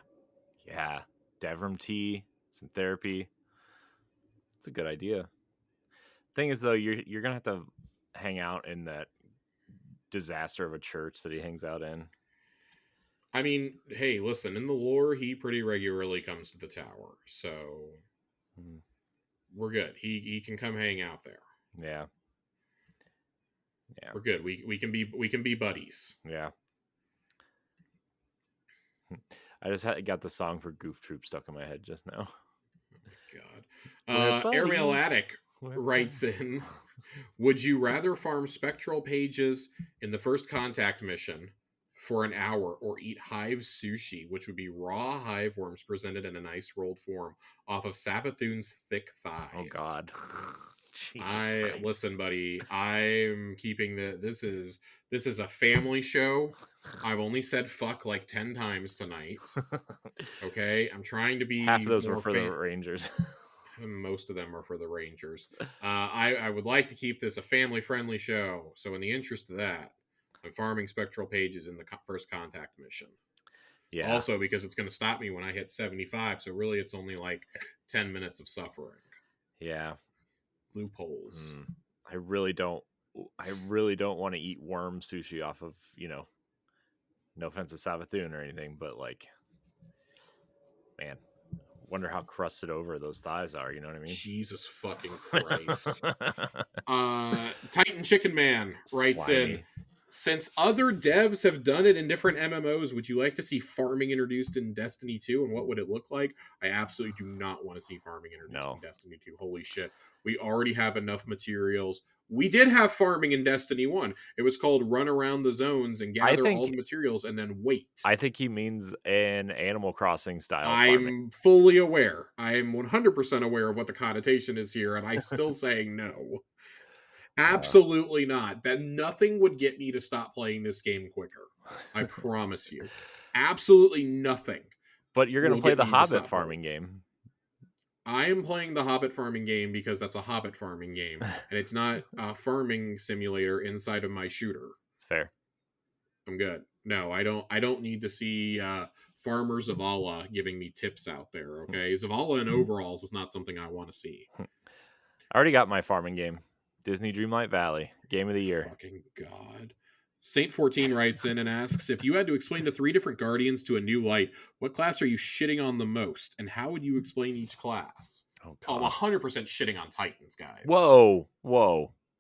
Speaker 1: Yeah. Devrim tea, some therapy. It's a good idea. Thing is though, you're gonna have to hang out in that disaster of a church that he hangs out in.
Speaker 2: I mean, hey, listen, in the lore, he pretty regularly comes to the tower, so we're good. He can come hang out there.
Speaker 1: Yeah. Yeah.
Speaker 2: We're good. We can be buddies.
Speaker 1: Yeah. I just got the song for Goof Troop stuck in my head just now.
Speaker 2: Oh, God. Airmail Attic writes in, would you rather farm spectral pages in the first contact mission for an hour or eat hive sushi, which would be raw hive worms presented in a nice rolled form off of Savathun's thick thighs?
Speaker 1: Oh, God.
Speaker 2: Listen, buddy, I'm keeping this is a family show. I've only said fuck like 10 times tonight. Okay, I'm trying to be.
Speaker 1: Half of those were for the Rangers.
Speaker 2: Most of them are for the Rangers. I would like to keep this a family-friendly show, so in the interest of that, I'm farming spectral pages in the first contact mission. Yeah. Also, because it's going to stop me when I hit 75, so really it's only like 10 minutes of suffering.
Speaker 1: Yeah.
Speaker 2: Loopholes.
Speaker 1: I really don't want to eat worm sushi off of, no offense to Savathun or anything, but like, man, Wonder how crusted over those thighs are. You know what I mean?
Speaker 2: Jesus fucking Christ. Titan Chicken Man writes in,
Speaker 1: Slimy.
Speaker 2: since other devs have done it in different MMOs, would you like to see farming introduced in Destiny 2, and what would it look like? I absolutely do not want to see farming introduced
Speaker 1: No.
Speaker 2: in Destiny 2. Holy shit. We already have enough materials. We did have farming in Destiny 1. It was called run around the zones and gather all the materials and then wait.
Speaker 1: I think he means an Animal Crossing style farming.
Speaker 2: I'm fully aware. I am 100% aware of what the connotation is here, and I'm still saying no. Absolutely not. That nothing would get me to stop playing this game quicker. I promise you. Absolutely nothing.
Speaker 1: But you're going to play the Hobbit farming game.
Speaker 2: I am playing the Hobbit farming game because that's a Hobbit farming game, and it's not a farming simulator inside of my shooter.
Speaker 1: It's fair.
Speaker 2: I'm good. No, I don't need to see Farmer Zavala giving me tips out there, okay? Zavala in overalls is not something I want to see.
Speaker 1: I already got my farming game. Disney Dreamlight Valley, game of the year.
Speaker 2: Fucking God. Saint 14 writes in and asks, if you had to explain the 3 different Guardians to a new light, what class are you shitting on the most? And how would you explain each class? Oh, I'm 100% shitting on Titans, guys.
Speaker 1: Whoa.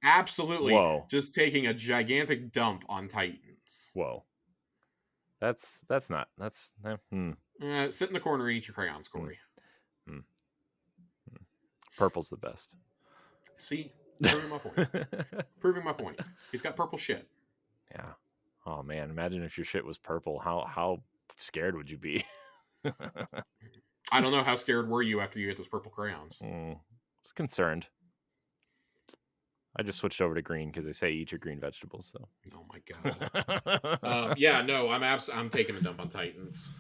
Speaker 2: Absolutely.
Speaker 1: Whoa.
Speaker 2: Just taking a gigantic dump on Titans.
Speaker 1: Whoa. That's not. That's...
Speaker 2: Sit in the corner and eat your crayons, Corey.
Speaker 1: Purple's the best.
Speaker 2: See? Proving my point. Proving my point. He's got purple shit.
Speaker 1: Yeah. Oh man, imagine if your shit was purple. How scared would you be?
Speaker 2: I don't know. How scared were you after you get those purple crayons?
Speaker 1: I was concerned. I just switched over to green because they say eat your green vegetables. So.
Speaker 2: Oh my god. Yeah, no, I'm taking a dump on Titans.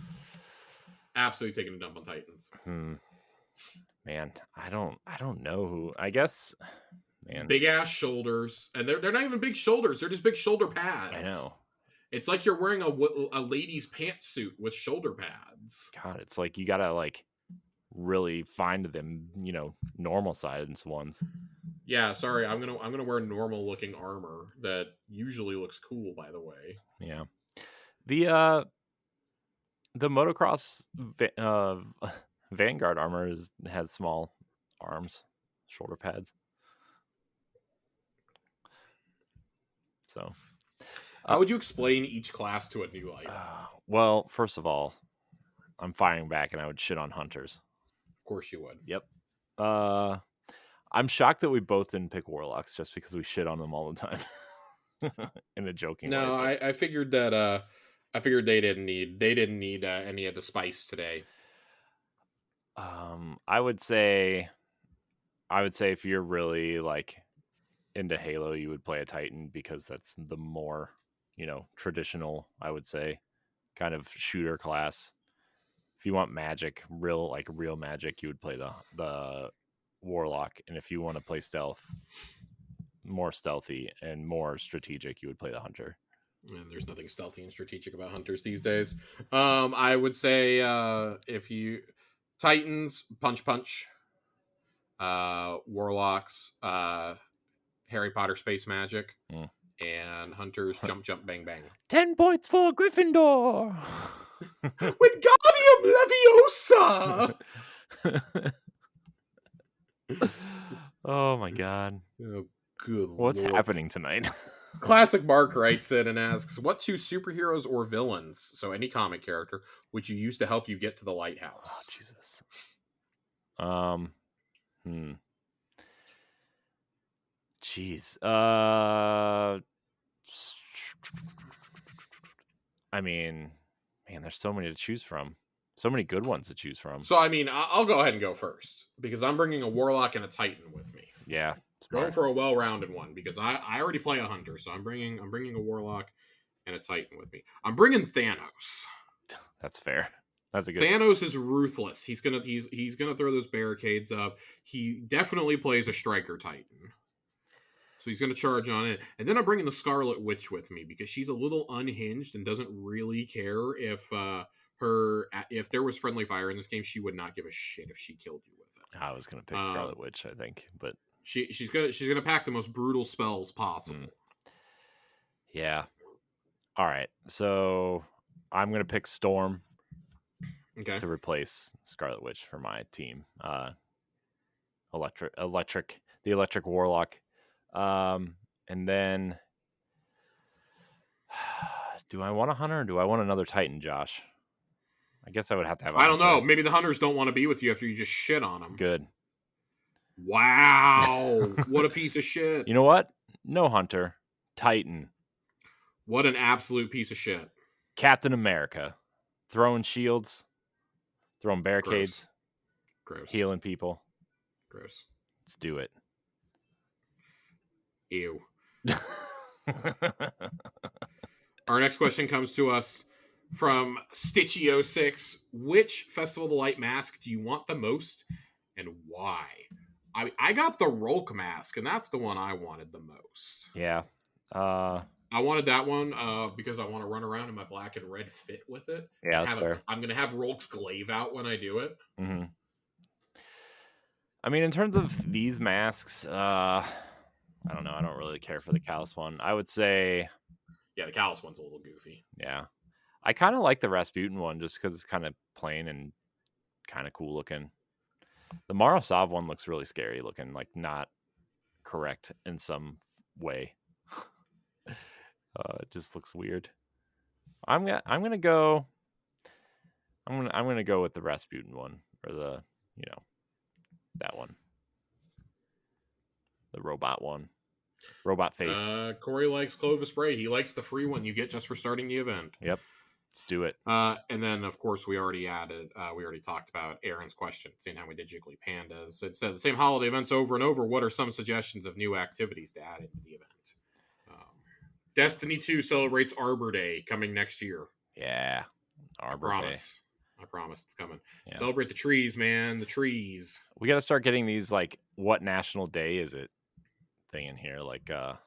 Speaker 2: Absolutely taking a dump on Titans.
Speaker 1: Man, I don't know who. I guess. Man.
Speaker 2: Big ass shoulders, and they're not even big shoulders. They're just big shoulder pads.
Speaker 1: I know.
Speaker 2: It's like you're wearing a lady's pantsuit with shoulder pads.
Speaker 1: God, it's like you gotta like really find them, normal sized ones.
Speaker 2: Yeah, sorry, I'm gonna wear normal looking armor that usually looks cool. By the way,
Speaker 1: yeah, the motocross Vanguard armor has small arms, shoulder pads. So,
Speaker 2: how would you explain each class to a new light?
Speaker 1: Well, first of all, I'm firing back, and I would shit on hunters.
Speaker 2: Of course, you would.
Speaker 1: Yep. I'm shocked that we both didn't pick warlocks, just because we shit on them all the time. In a joking way.
Speaker 2: No, I figured that. I figured they didn't need any of the spice today.
Speaker 1: I would say if you're really like into Halo, you would play a Titan because that's the more, traditional, I would say, kind of shooter class. If you want magic, real magic, you would play the Warlock, and if you want to play stealth, more stealthy and more strategic, you would play the Hunter.
Speaker 2: And there's nothing stealthy and strategic about hunters these days. I would say if you Titans, punch, warlocks, Harry Potter space magic, and hunters, jump, bang, bang.
Speaker 1: 10 points for Gryffindor.
Speaker 2: Wingardium Leviosa.
Speaker 1: Oh my god.
Speaker 2: Oh, good
Speaker 1: What's
Speaker 2: Lord.
Speaker 1: happening tonight?
Speaker 2: Classic Mark writes in and asks, what 2 superheroes or villains, so any comic character, would you use to help you get to the lighthouse?
Speaker 1: Oh, Jesus. Jeez. I mean, man, there's so many to choose from. So many good ones to choose from.
Speaker 2: So, I mean, I'll go ahead and go first, because I'm bringing a Warlock and a Titan with me.
Speaker 1: Yeah.
Speaker 2: Going for a well-rounded one, because I already play a Hunter, so I'm bringing a Warlock and a Titan with me. I'm bringing Thanos.
Speaker 1: That's fair. That's a good.
Speaker 2: Thanos is ruthless. He's gonna throw those barricades up. He definitely plays a Striker Titan, so he's gonna charge on it. And then I'm bringing the Scarlet Witch with me because she's a little unhinged and doesn't really care if there was friendly fire in this game. She would not give a shit if she killed you with it.
Speaker 1: I was gonna pick Scarlet Witch, I think, but
Speaker 2: she's gonna pack the most brutal spells possible.
Speaker 1: Yeah. All right, so I'm gonna pick Storm.
Speaker 2: Okay.
Speaker 1: to replace Scarlet Witch for my team. The electric warlock. And then do I want a hunter or do I want another Titan, Josh? I guess I would have to have a
Speaker 2: I don't know.
Speaker 1: hunter.
Speaker 2: Maybe the hunters don't want to be with you after you just shit on them.
Speaker 1: Good.
Speaker 2: Wow. What a piece of shit.
Speaker 1: You know what? No hunter. Titan.
Speaker 2: What an absolute piece of shit.
Speaker 1: Captain America. Throwing shields. Throwing barricades.
Speaker 2: Gross.
Speaker 1: Healing people.
Speaker 2: Gross.
Speaker 1: Let's do it.
Speaker 2: Ew. Our next question comes to us from Stitchy06. Which Festival of the Light mask do you want the most and why? I got the Rolk mask, and that's the one I wanted the most.
Speaker 1: Yeah.
Speaker 2: I wanted that one because I want to run around in my black and red fit with it.
Speaker 1: Yeah, that's fair.
Speaker 2: I'm going to have Rolk's glaive out when I do it.
Speaker 1: Mm-hmm. I mean, in terms of these masks, I don't know. I don't really care for the Callus one. I would say...
Speaker 2: Yeah, the Callus one's a little goofy.
Speaker 1: Yeah. I kind of like the Rasputin one just because it's kind of plain and kind of cool looking. The Marosov one looks really scary looking, like not correct in some way. It just looks weird. I'm gonna go with the Rasputin one, or the, that one. The robot one. Robot face.
Speaker 2: Corey likes Clovis Bray. He likes the free one you get just for starting the event.
Speaker 1: Yep. Let's do it.
Speaker 2: And then, of course, we already talked about Aaron's question, seeing how we did Jiggly Pandas. It said the same holiday events over and over. What are some suggestions of new activities to add into the event? Destiny 2 celebrates Arbor Day coming next year.
Speaker 1: Yeah. Arbor Day.
Speaker 2: I promise it's coming.
Speaker 1: Yeah.
Speaker 2: Celebrate the trees, man. The trees.
Speaker 1: We got to start getting these, like, what national day is it thing in here. Like,
Speaker 2: oh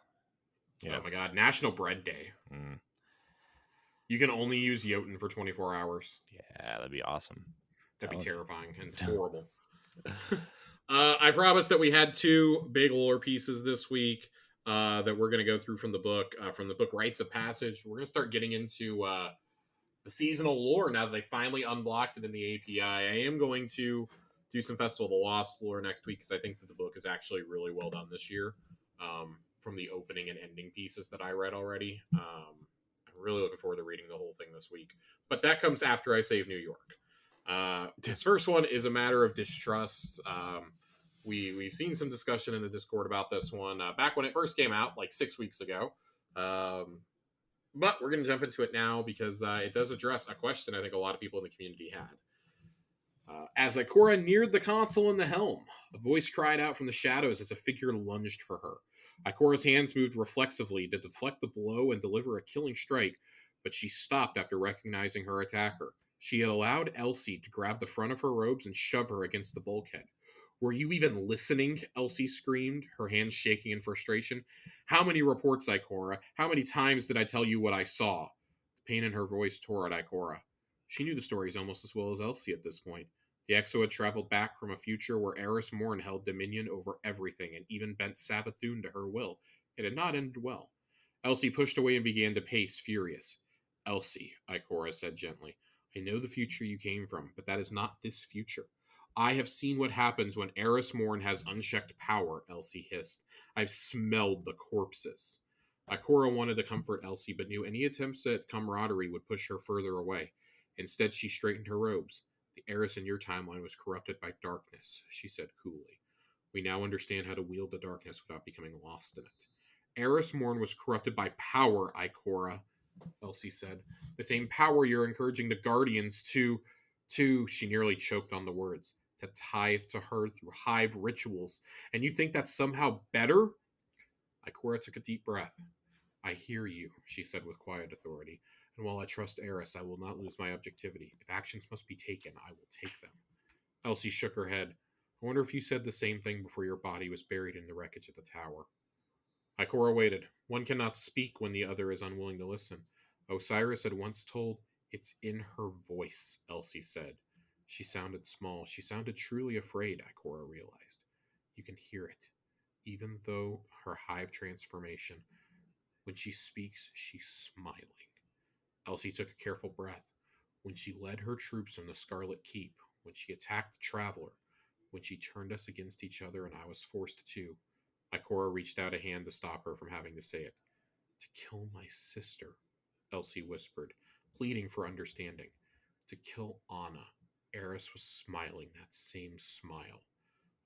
Speaker 2: my God. National Bread Day.
Speaker 1: Mm.
Speaker 2: You can only use Jotun for 24 hours.
Speaker 1: Yeah, that'd be awesome.
Speaker 2: That'd be terrifying and horrible. I promised that we had 2 big lore pieces this week that we're going to go through from the book Rites of Passage. We're going to start getting into the seasonal lore now that they finally unblocked it in the API. I am going to do some Festival of the Lost lore next week because I think that the book is actually really well done this year from the opening and ending pieces that I read already. I'm really looking forward to reading the whole thing this week. But that comes after I save New York. This first one is a matter of distrust. We've seen some discussion in the Discord about this one back when it first came out, like 6 weeks ago. But we're going to jump into it now because it does address a question I think a lot of people in the community had. As Ikora neared the console and the helm, a voice cried out from the shadows as a figure lunged for her. Ikora's hands moved reflexively to deflect the blow and deliver a killing strike, but she stopped after recognizing her attacker. She had allowed Elsie to grab the front of her robes and shove her against the bulkhead. Were you even listening? Elsie screamed, her hands shaking in frustration. How many reports, Ikora? How many times did I tell you what I saw? The pain in her voice tore at Ikora. She knew the stories almost as well as Elsie at this point. The Exo had traveled back from a future where Eris Morn held dominion over everything and even bent Savathun to her will. It had not ended well. Elsie pushed away and began to pace, furious. Elsie, Ikora said gently, I know the future you came from, but that is not this future. I have seen what happens when Eris Morn has unchecked power, Elsie hissed. I've smelled the corpses. Ikora wanted to comfort Elsie, but knew any attempts at camaraderie would push her further away. Instead, she straightened her robes. The Eris in your timeline was corrupted by darkness, she said coolly. We now understand how to wield the darkness without becoming lost in it. Eris Morn was corrupted by power, Ikora, Elsie said. The same power you're encouraging the Guardians to, she nearly choked on the words, to tithe to her through hive rituals. And you think that's somehow better? Ikora took a deep breath. I hear you, she said with quiet authority. And while I trust Eris, I will not lose my objectivity. If actions must be taken, I will take them. Elsie shook her head. I wonder if you said the same thing before your body was buried in the wreckage of the tower. Ikora waited. One cannot speak when the other is unwilling to listen. Osiris had once told, it's in her voice, Elsie said. She sounded small. She sounded truly afraid, Ikora realized. You can hear it. Even though her hive transformation, when she speaks, she's smiling. Elsie took a careful breath. when she led her troops from the Scarlet Keep, when she attacked the Traveler, when she turned us against each other and I was forced to. Ikora reached out a hand to stop her from having to say it. To kill my sister, Elsie whispered, pleading for understanding. To kill Anna. Eris was smiling that same smile.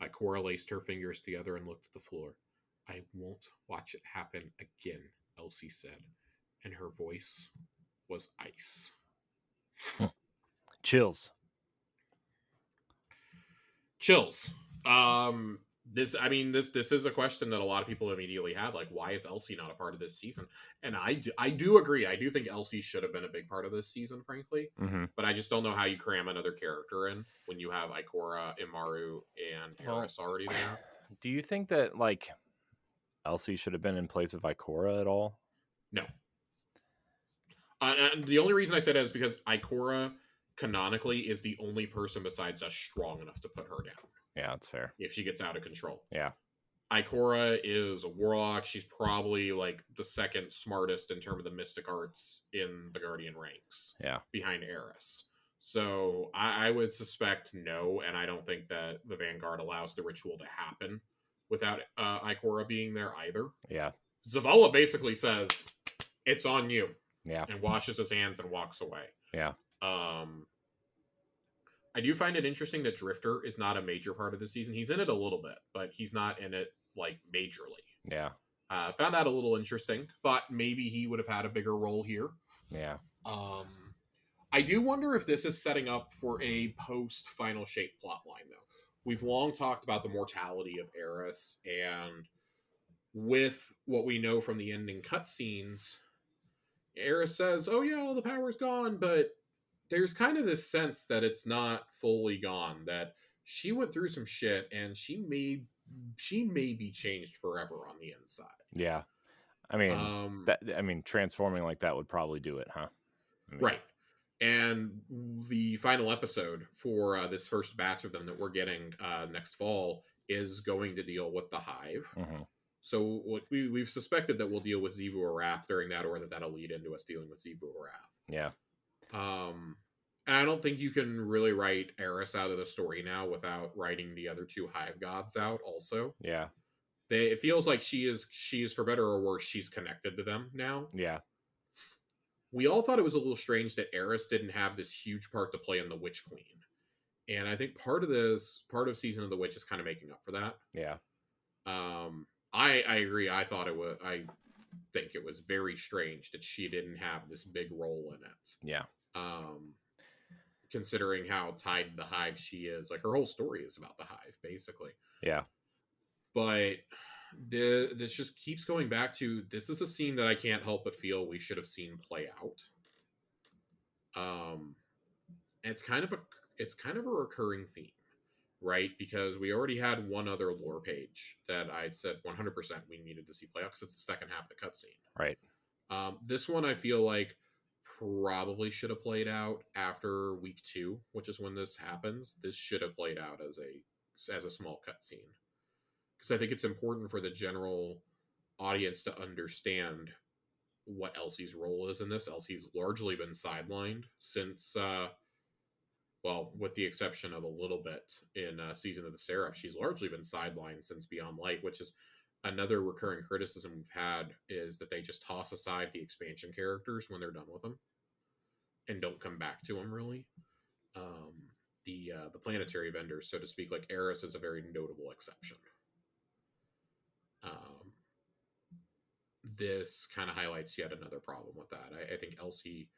Speaker 2: Ikora laced her fingers together and looked at the floor. I won't watch it happen again, Elsie said, and her voice was ice.
Speaker 1: Chills.
Speaker 2: Chills. This is a question that a lot of people immediately had, like, why is Elsie not a part of this season? And I do agree. I do think Elsie should have been a big part of this season, frankly.
Speaker 1: Mm-hmm.
Speaker 2: But I just don't know how you cram another character in when you have Ikora, Imaru, and Eris already there.
Speaker 1: Do you think that, like, Elsie should have been in place of Ikora at all?
Speaker 2: No. And the only reason I said that is because Ikora canonically is the only person besides us strong enough to put her down.
Speaker 1: Yeah, that's fair.
Speaker 2: If she gets out of control.
Speaker 1: Yeah.
Speaker 2: Ikora is a warlock. She's probably like the second smartest in terms of the mystic arts in the Guardian ranks.
Speaker 1: Yeah.
Speaker 2: Behind Eris. So I would suspect no, and I don't think that the Vanguard allows the ritual to happen without Ikora being there either.
Speaker 1: Yeah.
Speaker 2: Zavala basically says, it's on you.
Speaker 1: Yeah.
Speaker 2: And washes his hands and walks away.
Speaker 1: Yeah.
Speaker 2: I do find it interesting that Drifter is not a major part of the season. He's in it a little bit, but he's not in it, like, majorly.
Speaker 1: Yeah.
Speaker 2: Found that a little interesting. Thought maybe he would have had a bigger role here.
Speaker 1: Yeah.
Speaker 2: I do wonder if this is setting up for a post-Final Shape plotline, though. We've long talked about the mortality of Eris, and with what we know from the ending cutscenes, Eris says, oh yeah, all the power's gone, but there's kind of this sense that it's not fully gone, that she went through some shit and she may be changed forever on the inside.
Speaker 1: Yeah. I mean, transforming like that would probably do it, huh?
Speaker 2: Right. And the final episode for this first batch of them that we're getting next fall is going to deal with the Hive.
Speaker 1: Mm-hmm.
Speaker 2: So what we've suspected that we'll deal with Xivu Arath during that, or that'll lead into us dealing with Xivu Arath.
Speaker 1: Yeah.
Speaker 2: And I don't think you can really write Eris out of the story now without writing the other two Hive gods out also.
Speaker 1: Yeah.
Speaker 2: It feels like she is, for better or worse, she's connected to them now.
Speaker 1: Yeah.
Speaker 2: We all thought it was a little strange that Eris didn't have this huge part to play in the Witch Queen. And I think part of Season of the Witch is kind of making up for that.
Speaker 1: Yeah.
Speaker 2: I agree. I think it was very strange that she didn't have this big role in it.
Speaker 1: Yeah.
Speaker 2: Considering how tied to the Hive she is. Like, her whole story is about the Hive, basically.
Speaker 1: Yeah. But
Speaker 2: this just keeps going back to, this is a scene that I can't help but feel we should have seen play out. It's kind of a recurring theme, right? Because we already had one other lore page that I'd said 100% we needed to see play out, because it's the second half of the cutscene.
Speaker 1: Right.
Speaker 2: This one I feel like probably should have played out after week 2, which is when this happens. This should have played out as a small cutscene, because I think it's important for the general audience to understand what Elsie's role is in this. Elsie's largely been sidelined since, well, with the exception of a little bit in Season of the Seraph, she's largely been sidelined since Beyond Light, which is another recurring criticism we've had, is that they just toss aside the expansion characters when they're done with them and don't come back to them, really. The planetary vendors, so to speak, like Eris, is a very notable exception. This kind of highlights yet another problem with that. I think Elsie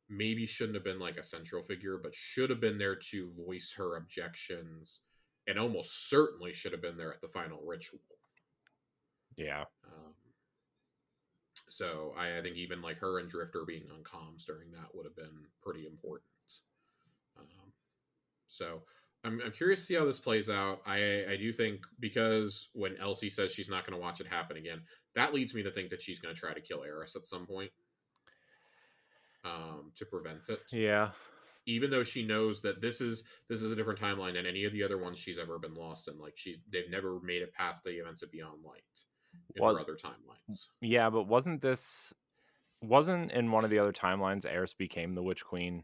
Speaker 2: maybe shouldn't have been like a central figure, but should have been there to voice her objections, and almost certainly should have been there at the final ritual.
Speaker 1: Yeah.
Speaker 2: So I think even like her and Drifter being on comms during that would have been pretty important. So I'm curious to see how this plays out. I do think, because when Elsie says she's not going to watch it happen again, that leads me to think that she's going to try to kill Eris at some point to prevent it.
Speaker 1: Yeah.
Speaker 2: Even though she knows that this is a different timeline than any of the other ones she's ever been lost in. Like, they've never made it past the events of Beyond Light in her other timelines.
Speaker 1: Yeah, but wasn't in one of the other timelines Eris became the Witch Queen?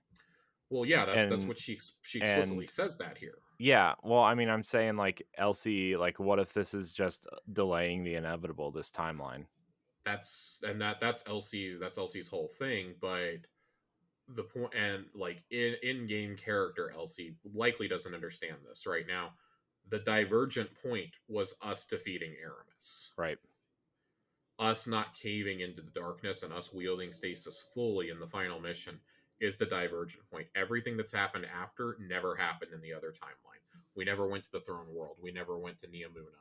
Speaker 2: Well, yeah, that's
Speaker 1: And
Speaker 2: what she explicitly
Speaker 1: and
Speaker 2: says that here.
Speaker 1: yeah, well, I mean, I'm saying like Elsie, like what if this is just delaying the inevitable, this timeline?
Speaker 2: That's Elsie's whole thing, but the point, and like in game character, Elsie likely doesn't understand this right now. The divergent point was us defeating Aramis,
Speaker 1: Right.
Speaker 2: us not caving into the darkness, and us wielding stasis fully in the final mission is the divergent point. Everything that's happened after never happened in the other timeline. We never went to the throne world. We never went to Neomuna.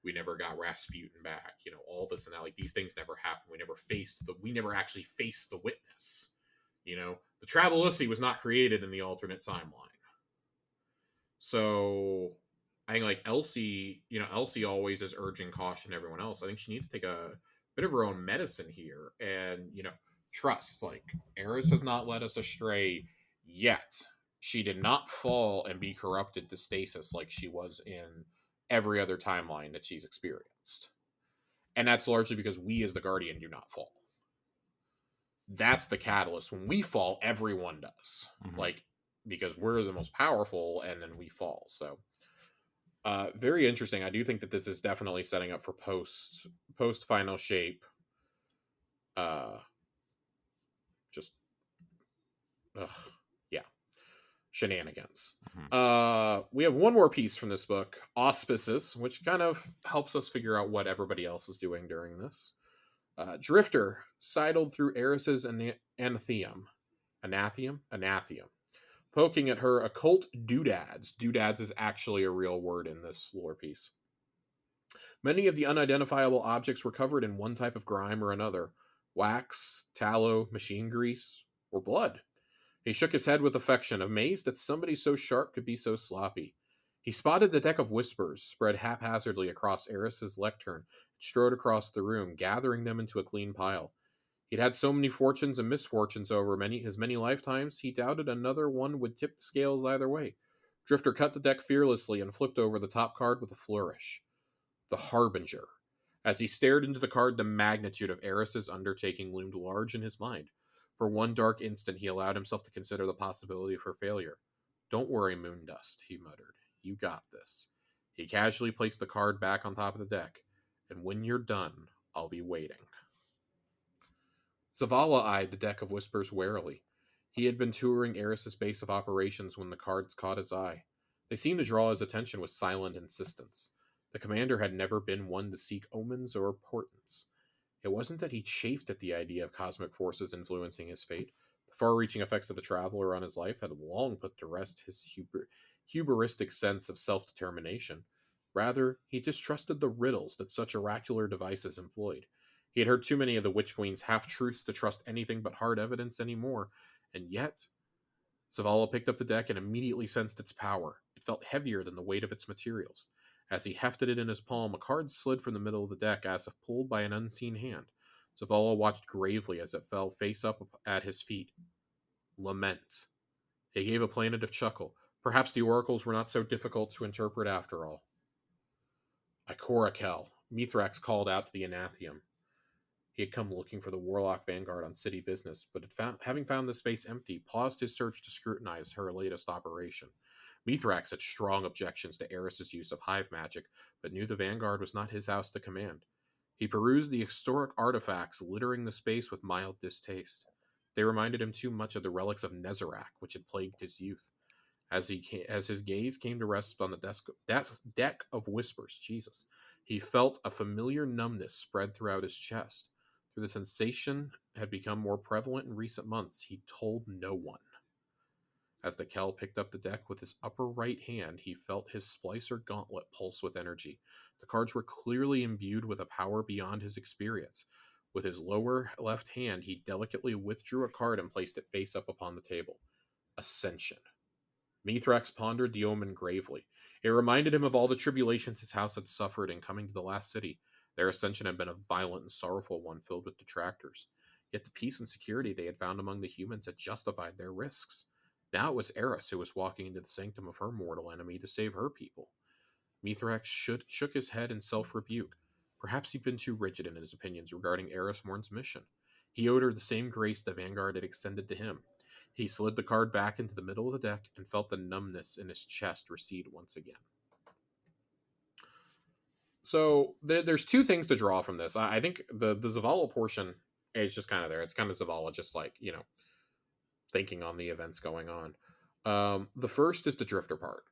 Speaker 2: We never got Rasputin back. All this and that. Like, these things never happened. We never actually faced the witness. The Travelosi was not created in the alternate timeline. So I think like Elsie always is urging caution to everyone else. I think she needs to take a bit of her own medicine here and, trust. Like, Eris has not led us astray yet. She did not fall and be corrupted to stasis like she was in every other timeline that she's experienced. And that's largely because we as the Guardian do not fall. That's the catalyst. When we fall, everyone does.
Speaker 1: Mhm.
Speaker 2: Like, because we're the most powerful and then we fall. So very interesting. I do think that this is definitely setting up for post final shape. Uh, just ugh, yeah, shenanigans.
Speaker 1: Mhm.
Speaker 2: We have one more piece from this book, Auspices, which kind of helps us figure out what everybody else is doing during this. Drifter sidled through Eris's Anathium, poking at her occult doodads. Doodads is actually a real word in this lore piece. Many of the unidentifiable objects were covered in one type of grime or another: wax, tallow, machine grease, or blood. He shook his head with affection, amazed that somebody so sharp could be so sloppy. He spotted the deck of whispers spread haphazardly across Eris's lectern, and strode across the room, gathering them into a clean pile. He'd had so many fortunes and misfortunes over his many lifetimes, he doubted another one would tip the scales either way. Drifter cut the deck fearlessly and flipped over the top card with a flourish. The Harbinger. As he stared into the card, the magnitude of Eris's undertaking loomed large in his mind. For one dark instant, he allowed himself to consider the possibility of her failure. Don't worry, Moondust, he muttered. You got this. He casually placed the card back on top of the deck. And when you're done, I'll be waiting. Zavala eyed the deck of whispers warily. He had been touring Eris's base of operations when the cards caught his eye. They seemed to draw his attention with silent insistence. The commander had never been one to seek omens or portents. It wasn't that he chafed at the idea of cosmic forces influencing his fate. The far reaching effects of the Traveler on his life had long put to rest his hubristic sense of self determination. Rather, he distrusted the riddles that such oracular devices employed. He had heard too many of the Witch Queen's half truths to trust anything but hard evidence anymore, and yet Zavala picked up the deck and immediately sensed its power. It felt heavier than the weight of its materials. As he hefted it in his palm, a card slid from the middle of the deck as if pulled by an unseen hand. Zavala watched gravely as it fell face up at his feet. Lament. He gave a plaintive chuckle. Perhaps the oracles were not so difficult to interpret after all. Ikorakel, Mithrax called out to the Anathium. He had come looking for the Warlock Vanguard on city business, but having found the space empty, paused his search to scrutinize her latest operation. Mithrax had strong objections to Eris's use of hive magic, but knew the Vanguard was not his house to command. He perused the historic artifacts littering the space with mild distaste. They reminded him too much of the relics of Nezarec, which had plagued his youth. As his gaze came to rest on the deck of whispers, Jesus, he felt a familiar numbness spread throughout his chest. Though the sensation had become more prevalent in recent months, he told no one. As the Kel picked up the deck with his upper right hand, he felt his splicer gauntlet pulse with energy. The cards were clearly imbued with a power beyond his experience. With his lower left hand, he delicately withdrew a card and placed it face up upon the table. Ascension. Mithrax pondered the omen gravely. It reminded him of all the tribulations his house had suffered in coming to the last city. Their ascension had been a violent and sorrowful one filled with detractors. Yet the peace and security they had found among the humans had justified their risks. Now it was Eris who was walking into the sanctum of her mortal enemy to save her people. Mithrax shook his head in self-rebuke. Perhaps he'd been too rigid in his opinions regarding Eris Morn's mission. He owed her the same grace the Vanguard had extended to him. He slid the card back into the middle of the deck and felt the numbness in his chest recede once again. So there's two things to draw from this. I think the Zavala portion is just kind of there. It's kind of Zavala just like, thinking on the events going on. The first is the Drifter part.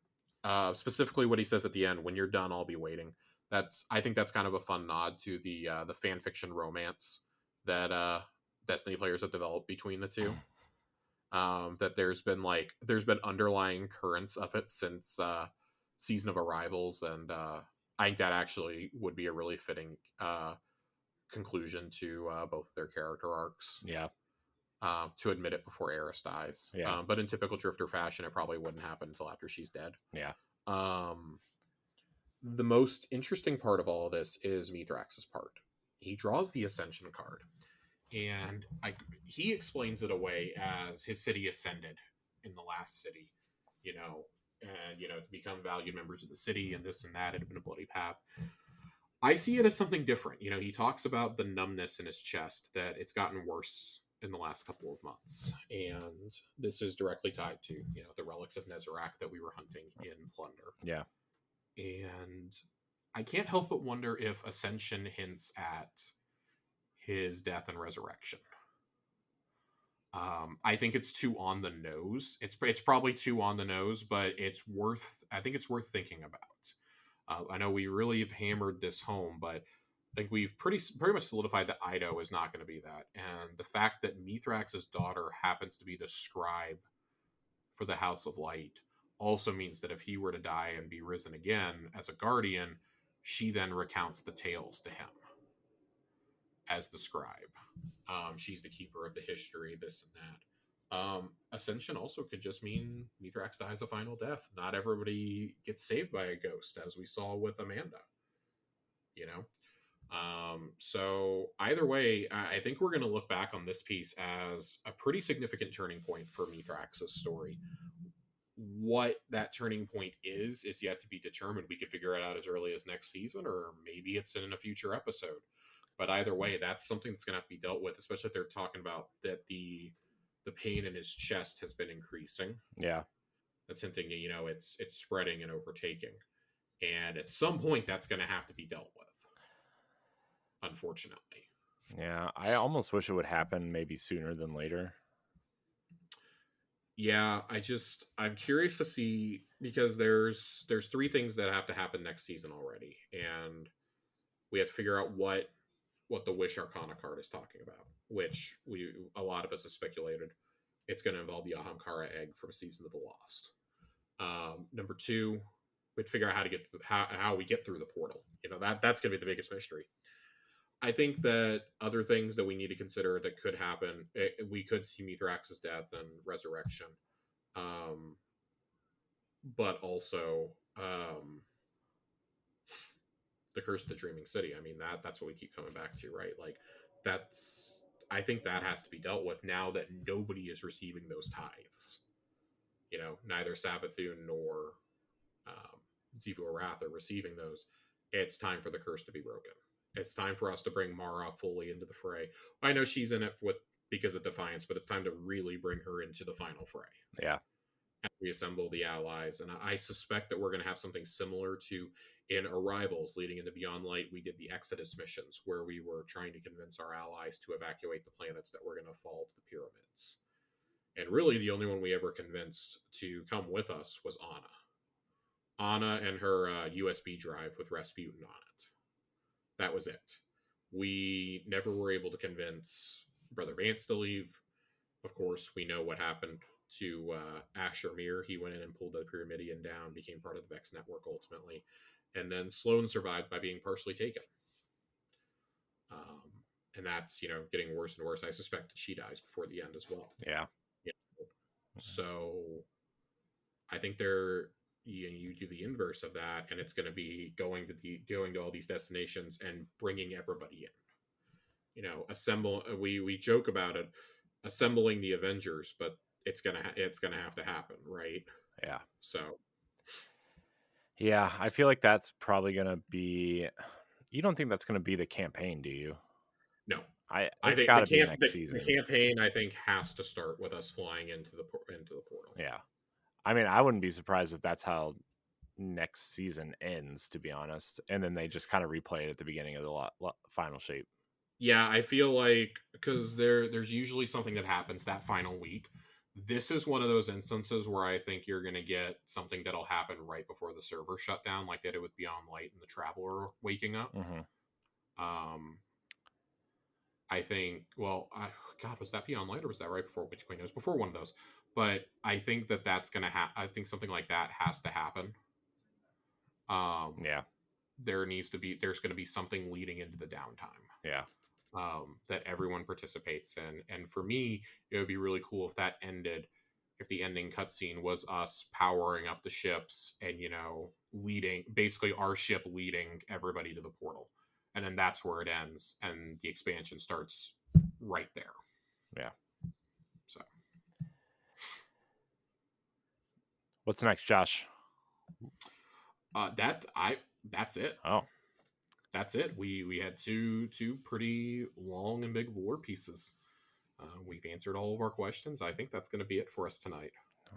Speaker 2: Specifically what he says at the end, when you're done, I'll be waiting. I think that's kind of a fun nod to the fan fiction romance that Destiny players have developed between the two. That there's been underlying currents of it since Season of Arrivals, and I think that actually would be a really fitting conclusion to both their character arcs.
Speaker 1: Yeah.
Speaker 2: To admit it before Eris dies.
Speaker 1: Yeah.
Speaker 2: But in typical Drifter fashion, it probably wouldn't happen until after she's dead.
Speaker 1: Yeah.
Speaker 2: The most interesting part of all of this is Mithrax's part. He draws the Ascension card, and he explains it away as his city ascended in the last city, and to become valued members of the city and this and that. It had been a bloody path. I see it as something different. He talks about the numbness in his chest, that it's gotten worse in the last couple of months, and this is directly tied to the relics of Nezarec that we were hunting in Plunder.
Speaker 1: Yeah.
Speaker 2: And I can't help but wonder if Ascension hints at his death and resurrection. I think it's too on the nose. It's probably too on the nose, but I think it's worth thinking about. I know we really have hammered this home, but I think we've pretty much solidified that Ido is not going to be that. And the fact that Mithrax's daughter happens to be the scribe for the House of Light also means that if he were to die and be risen again as a guardian, she then recounts the tales to him as the scribe. She's the keeper of the history, this and that. Ascension also could just mean Mithrax dies a final death. Not everybody gets saved by a ghost, as we saw with Amanda. So either way, I think we're going to look back on this piece as a pretty significant turning point for Mithrax's story. What that turning point is yet to be determined. We could figure it out as early as next season, or maybe it's in a future episode. But either way, that's something that's going to have to be dealt with, especially if they're talking about that the pain in his chest has been increasing.
Speaker 1: Yeah.
Speaker 2: That's hinting that, it's spreading and overtaking. And at some point, that's going to have to be dealt with, unfortunately.
Speaker 1: Yeah, I almost wish it would happen maybe sooner than later.
Speaker 2: Yeah, I'm curious to see, because there's three things that have to happen next season already, and we have to figure out what the Wish Arcana card is talking about, which a lot of us have speculated it's going to involve the Ahamkara egg from Season of the Lost. Number two, we have to figure out how we get through the portal. That's going to be the biggest mystery. I think that other things that we need to consider that could happen, we could see Mithrax's death and resurrection, but also the Curse of the Dreaming City. I mean, that's what we keep coming back to, right? Like, I think that has to be dealt with now that nobody is receiving those tithes. Neither Savathun nor Xivu Arath are receiving those. It's time for the curse to be broken. It's time for us to bring Mara fully into the fray. I know she's in it because of Defiance, but it's time to really bring her into the final fray.
Speaker 1: Yeah.
Speaker 2: And reassemble the allies. And I suspect that we're going to have something similar to in Arrivals leading into Beyond Light. We did the Exodus missions where we were trying to convince our allies to evacuate the planets that were going to fall to the pyramids. And really the only one we ever convinced to come with us was Ana. Ana and her USB drive with Rasputin on it. That was it. We never were able to convince Brother Vance to leave. Of course, we know what happened to Asher Mir. He went in and pulled the Pyramidion down, became part of the Vex network ultimately. And then Sloane survived by being partially taken. And that's, getting worse and worse. I suspect that she dies before the end as well.
Speaker 1: Yeah.
Speaker 2: So I think you do the inverse of that, and it's going to be going to all these destinations and bringing everybody in. Assemble. We joke about it, assembling the Avengers, but it's gonna have to happen, right?
Speaker 1: Yeah.
Speaker 2: So.
Speaker 1: Yeah, I feel like that's probably going to be. You don't think that's going to be the campaign, do you?
Speaker 2: No, I
Speaker 1: It's
Speaker 2: think
Speaker 1: got to be next
Speaker 2: the
Speaker 1: season.
Speaker 2: campaign I think has to start with us flying into the portal.
Speaker 1: Yeah, I mean, I wouldn't be surprised if that's how next season ends, to be honest, and then they just kind of replay it at the beginning of the final shape.
Speaker 2: Yeah, I feel like because there's usually something that happens that final week. This is one of those instances where I think you're going to get something that'll happen right before the server shut down, like they did with Beyond Light and the Traveler waking up.
Speaker 1: Mm-hmm.
Speaker 2: I think, God, was that Beyond Light or was that right before Witch Queen? It was before one of those. But I think that's going to I think something like that has to happen.
Speaker 1: Yeah.
Speaker 2: There's going to be something leading into the downtime.
Speaker 1: Yeah.
Speaker 2: That everyone participates in. And for me, it would be really cool if that ended, if the ending cutscene was us powering up the ships and, leading, basically our ship leading everybody to the portal. And then that's where it ends. And the expansion starts right there.
Speaker 1: Yeah.
Speaker 2: So.
Speaker 1: What's next, Josh?
Speaker 2: That's it.
Speaker 1: Oh.
Speaker 2: That's it. We had two pretty long and big lore pieces. We've answered all of our questions. I think that's going to be it for us tonight.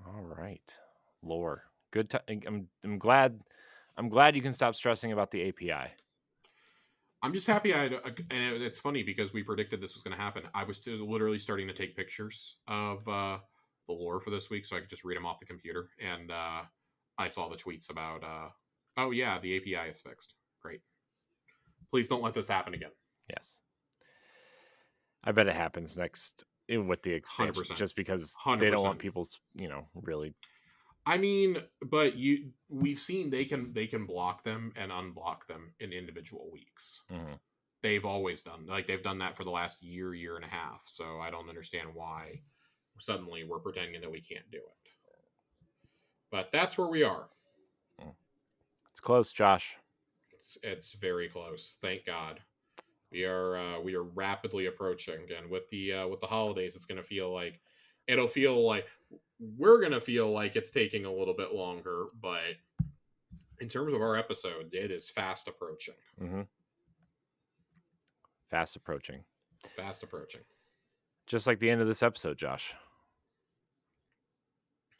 Speaker 1: All right, lore. Good. I'm glad. I'm glad you can stop stressing about the API.
Speaker 2: I'm just happy and it's funny because we predicted this was going to happen. I was literally starting to take pictures of the lore for this week so I could just read them off the computer, and I saw the tweets about, oh yeah, the API is fixed. Great. Please don't let this happen again.
Speaker 1: Yes. I bet it happens next with the expansion,
Speaker 2: 100%.
Speaker 1: just because
Speaker 2: 100%.
Speaker 1: they don't want people's, really.
Speaker 2: I mean, but we've seen they can block them and unblock them in individual weeks.
Speaker 1: Mm-hmm.
Speaker 2: They've always done, like, they've done that for the last year and a half. So I don't understand why suddenly we're pretending that we can't do it. But that's where we are.
Speaker 1: It's close, Josh.
Speaker 2: It's very close. Thank God. We are rapidly approaching, and with the holidays, it'll feel like we're gonna feel like it's taking a little bit longer, but in terms of our episode, it is fast approaching.
Speaker 1: Mm-hmm. Fast approaching.
Speaker 2: Fast approaching.
Speaker 1: Just like the end of this episode, Josh.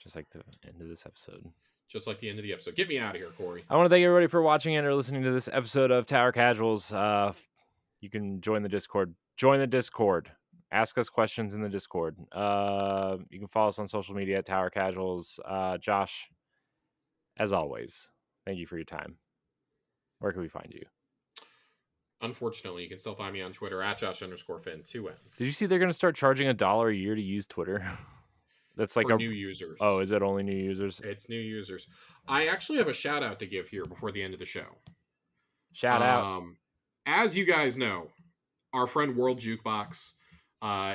Speaker 1: Just like the end of this episode.
Speaker 2: Just like the end of the episode. Get me out of here, Corey.
Speaker 1: I want to thank everybody for watching and or listening to this episode of Tower Casuals. You can join the Discord. Join the Discord. Ask us questions in the Discord. You can follow us on social media at Tower Casuals. Josh, as always, thank you for your time. Where can we find you?
Speaker 2: Unfortunately, you can still find me on Twitter at Josh_Finn, 2 N's.
Speaker 1: Did you see they're going to start charging $1 a year to use Twitter? That's like
Speaker 2: for new users.
Speaker 1: Oh, is it only new users?
Speaker 2: It's new users. I actually have a shout out to give here before the end of the show.
Speaker 1: Shout out.
Speaker 2: As you guys know, our friend World Jukebox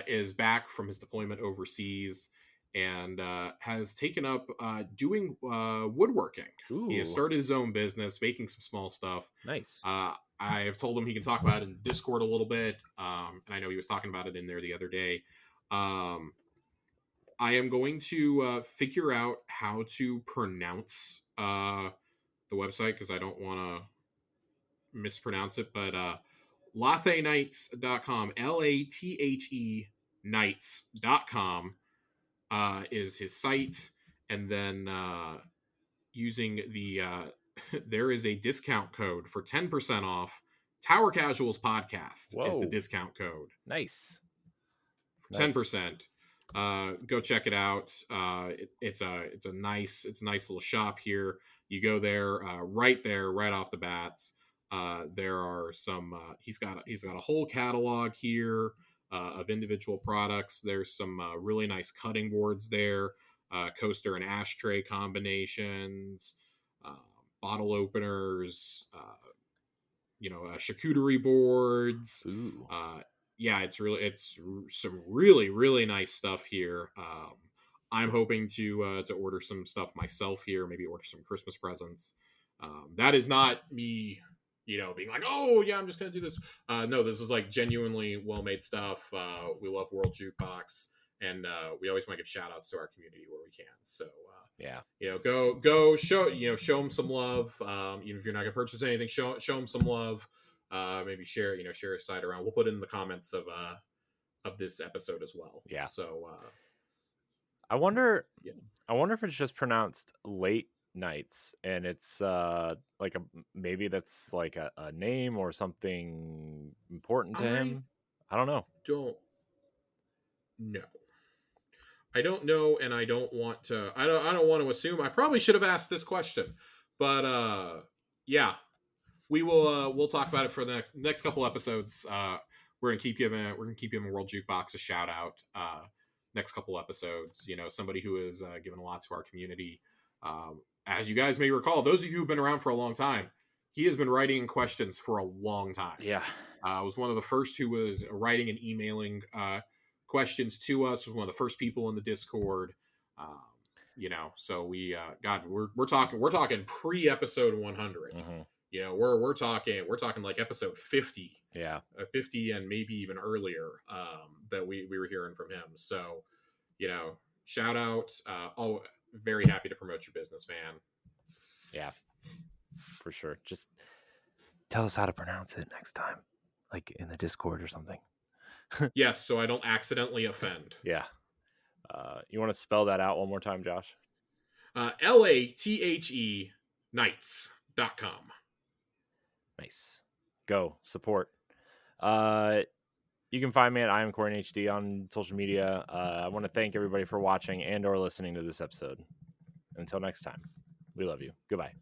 Speaker 2: is back from his deployment overseas and has taken up doing woodworking.
Speaker 1: Ooh.
Speaker 2: He has started his own business, making some small stuff.
Speaker 1: Nice.
Speaker 2: I have told him he can talk about it in Discord a little bit, and I know he was talking about it in there the other day. I am going to figure out how to pronounce the website because I don't want to mispronounce it, but lathe-nights.com, LATHE nights.com is his site. And then using the there is a discount code for 10% off. Tower Casuals Podcast is the discount code.
Speaker 1: Nice.
Speaker 2: For 10%. Go check it out. It's a nice little shop here. You go there, right off the bats. There are some. He's got a whole catalog here of individual products. There's some really nice cutting boards there, coaster and ashtray combinations, bottle openers, charcuterie boards.
Speaker 1: Ooh.
Speaker 2: Yeah, it's some really nice stuff here. I'm hoping to order some stuff myself here, maybe order some Christmas presents. That is not me, being like, oh yeah, I'm just gonna do this. No, this is like genuinely well-made stuff. We love World Jukebox, and we always want to give shout outs to our community where we can. So
Speaker 1: yeah,
Speaker 2: go show them some love. Even if you're not gonna purchase anything, show them some love. maybe share a side around. We'll put it in the comments of this episode as well.
Speaker 1: Yeah.
Speaker 2: So
Speaker 1: I wonder
Speaker 2: yeah.
Speaker 1: I wonder if it's just pronounced late nights and it's like maybe that's like a name or something important to
Speaker 2: I
Speaker 1: him. I don't know.
Speaker 2: don't know. I don't know, and I don't want to. I don't want to assume. I probably should have asked this question, but yeah, we will. We'll talk about it for the next couple episodes. We're gonna keep giving World Jukebox a shout out. Next couple episodes, somebody who has given a lot to our community. As you guys may recall, those of you who've been around for a long time, he has been writing questions for a long time.
Speaker 1: Yeah.
Speaker 2: Was one of the first who was writing and emailing questions to us. Was one of the first people in the Discord. So we're talking pre episode 100.
Speaker 1: Mm-hmm.
Speaker 2: We're talking like episode 50.
Speaker 1: Yeah,
Speaker 2: 50 and maybe even earlier that we were hearing from him. So, shout out. Very happy to promote your business, man.
Speaker 1: Yeah, for sure. Just tell us how to pronounce it next time, like in the Discord or something.
Speaker 2: Yes, so I don't accidentally offend.
Speaker 1: Yeah. You want to spell that out one more time, Josh?
Speaker 2: LATHE Nights.com.
Speaker 1: Nice. Go support. You can find me at I am Corey HD on social media. I want to thank everybody for watching and or listening to this episode. Until next time, we love you. Goodbye.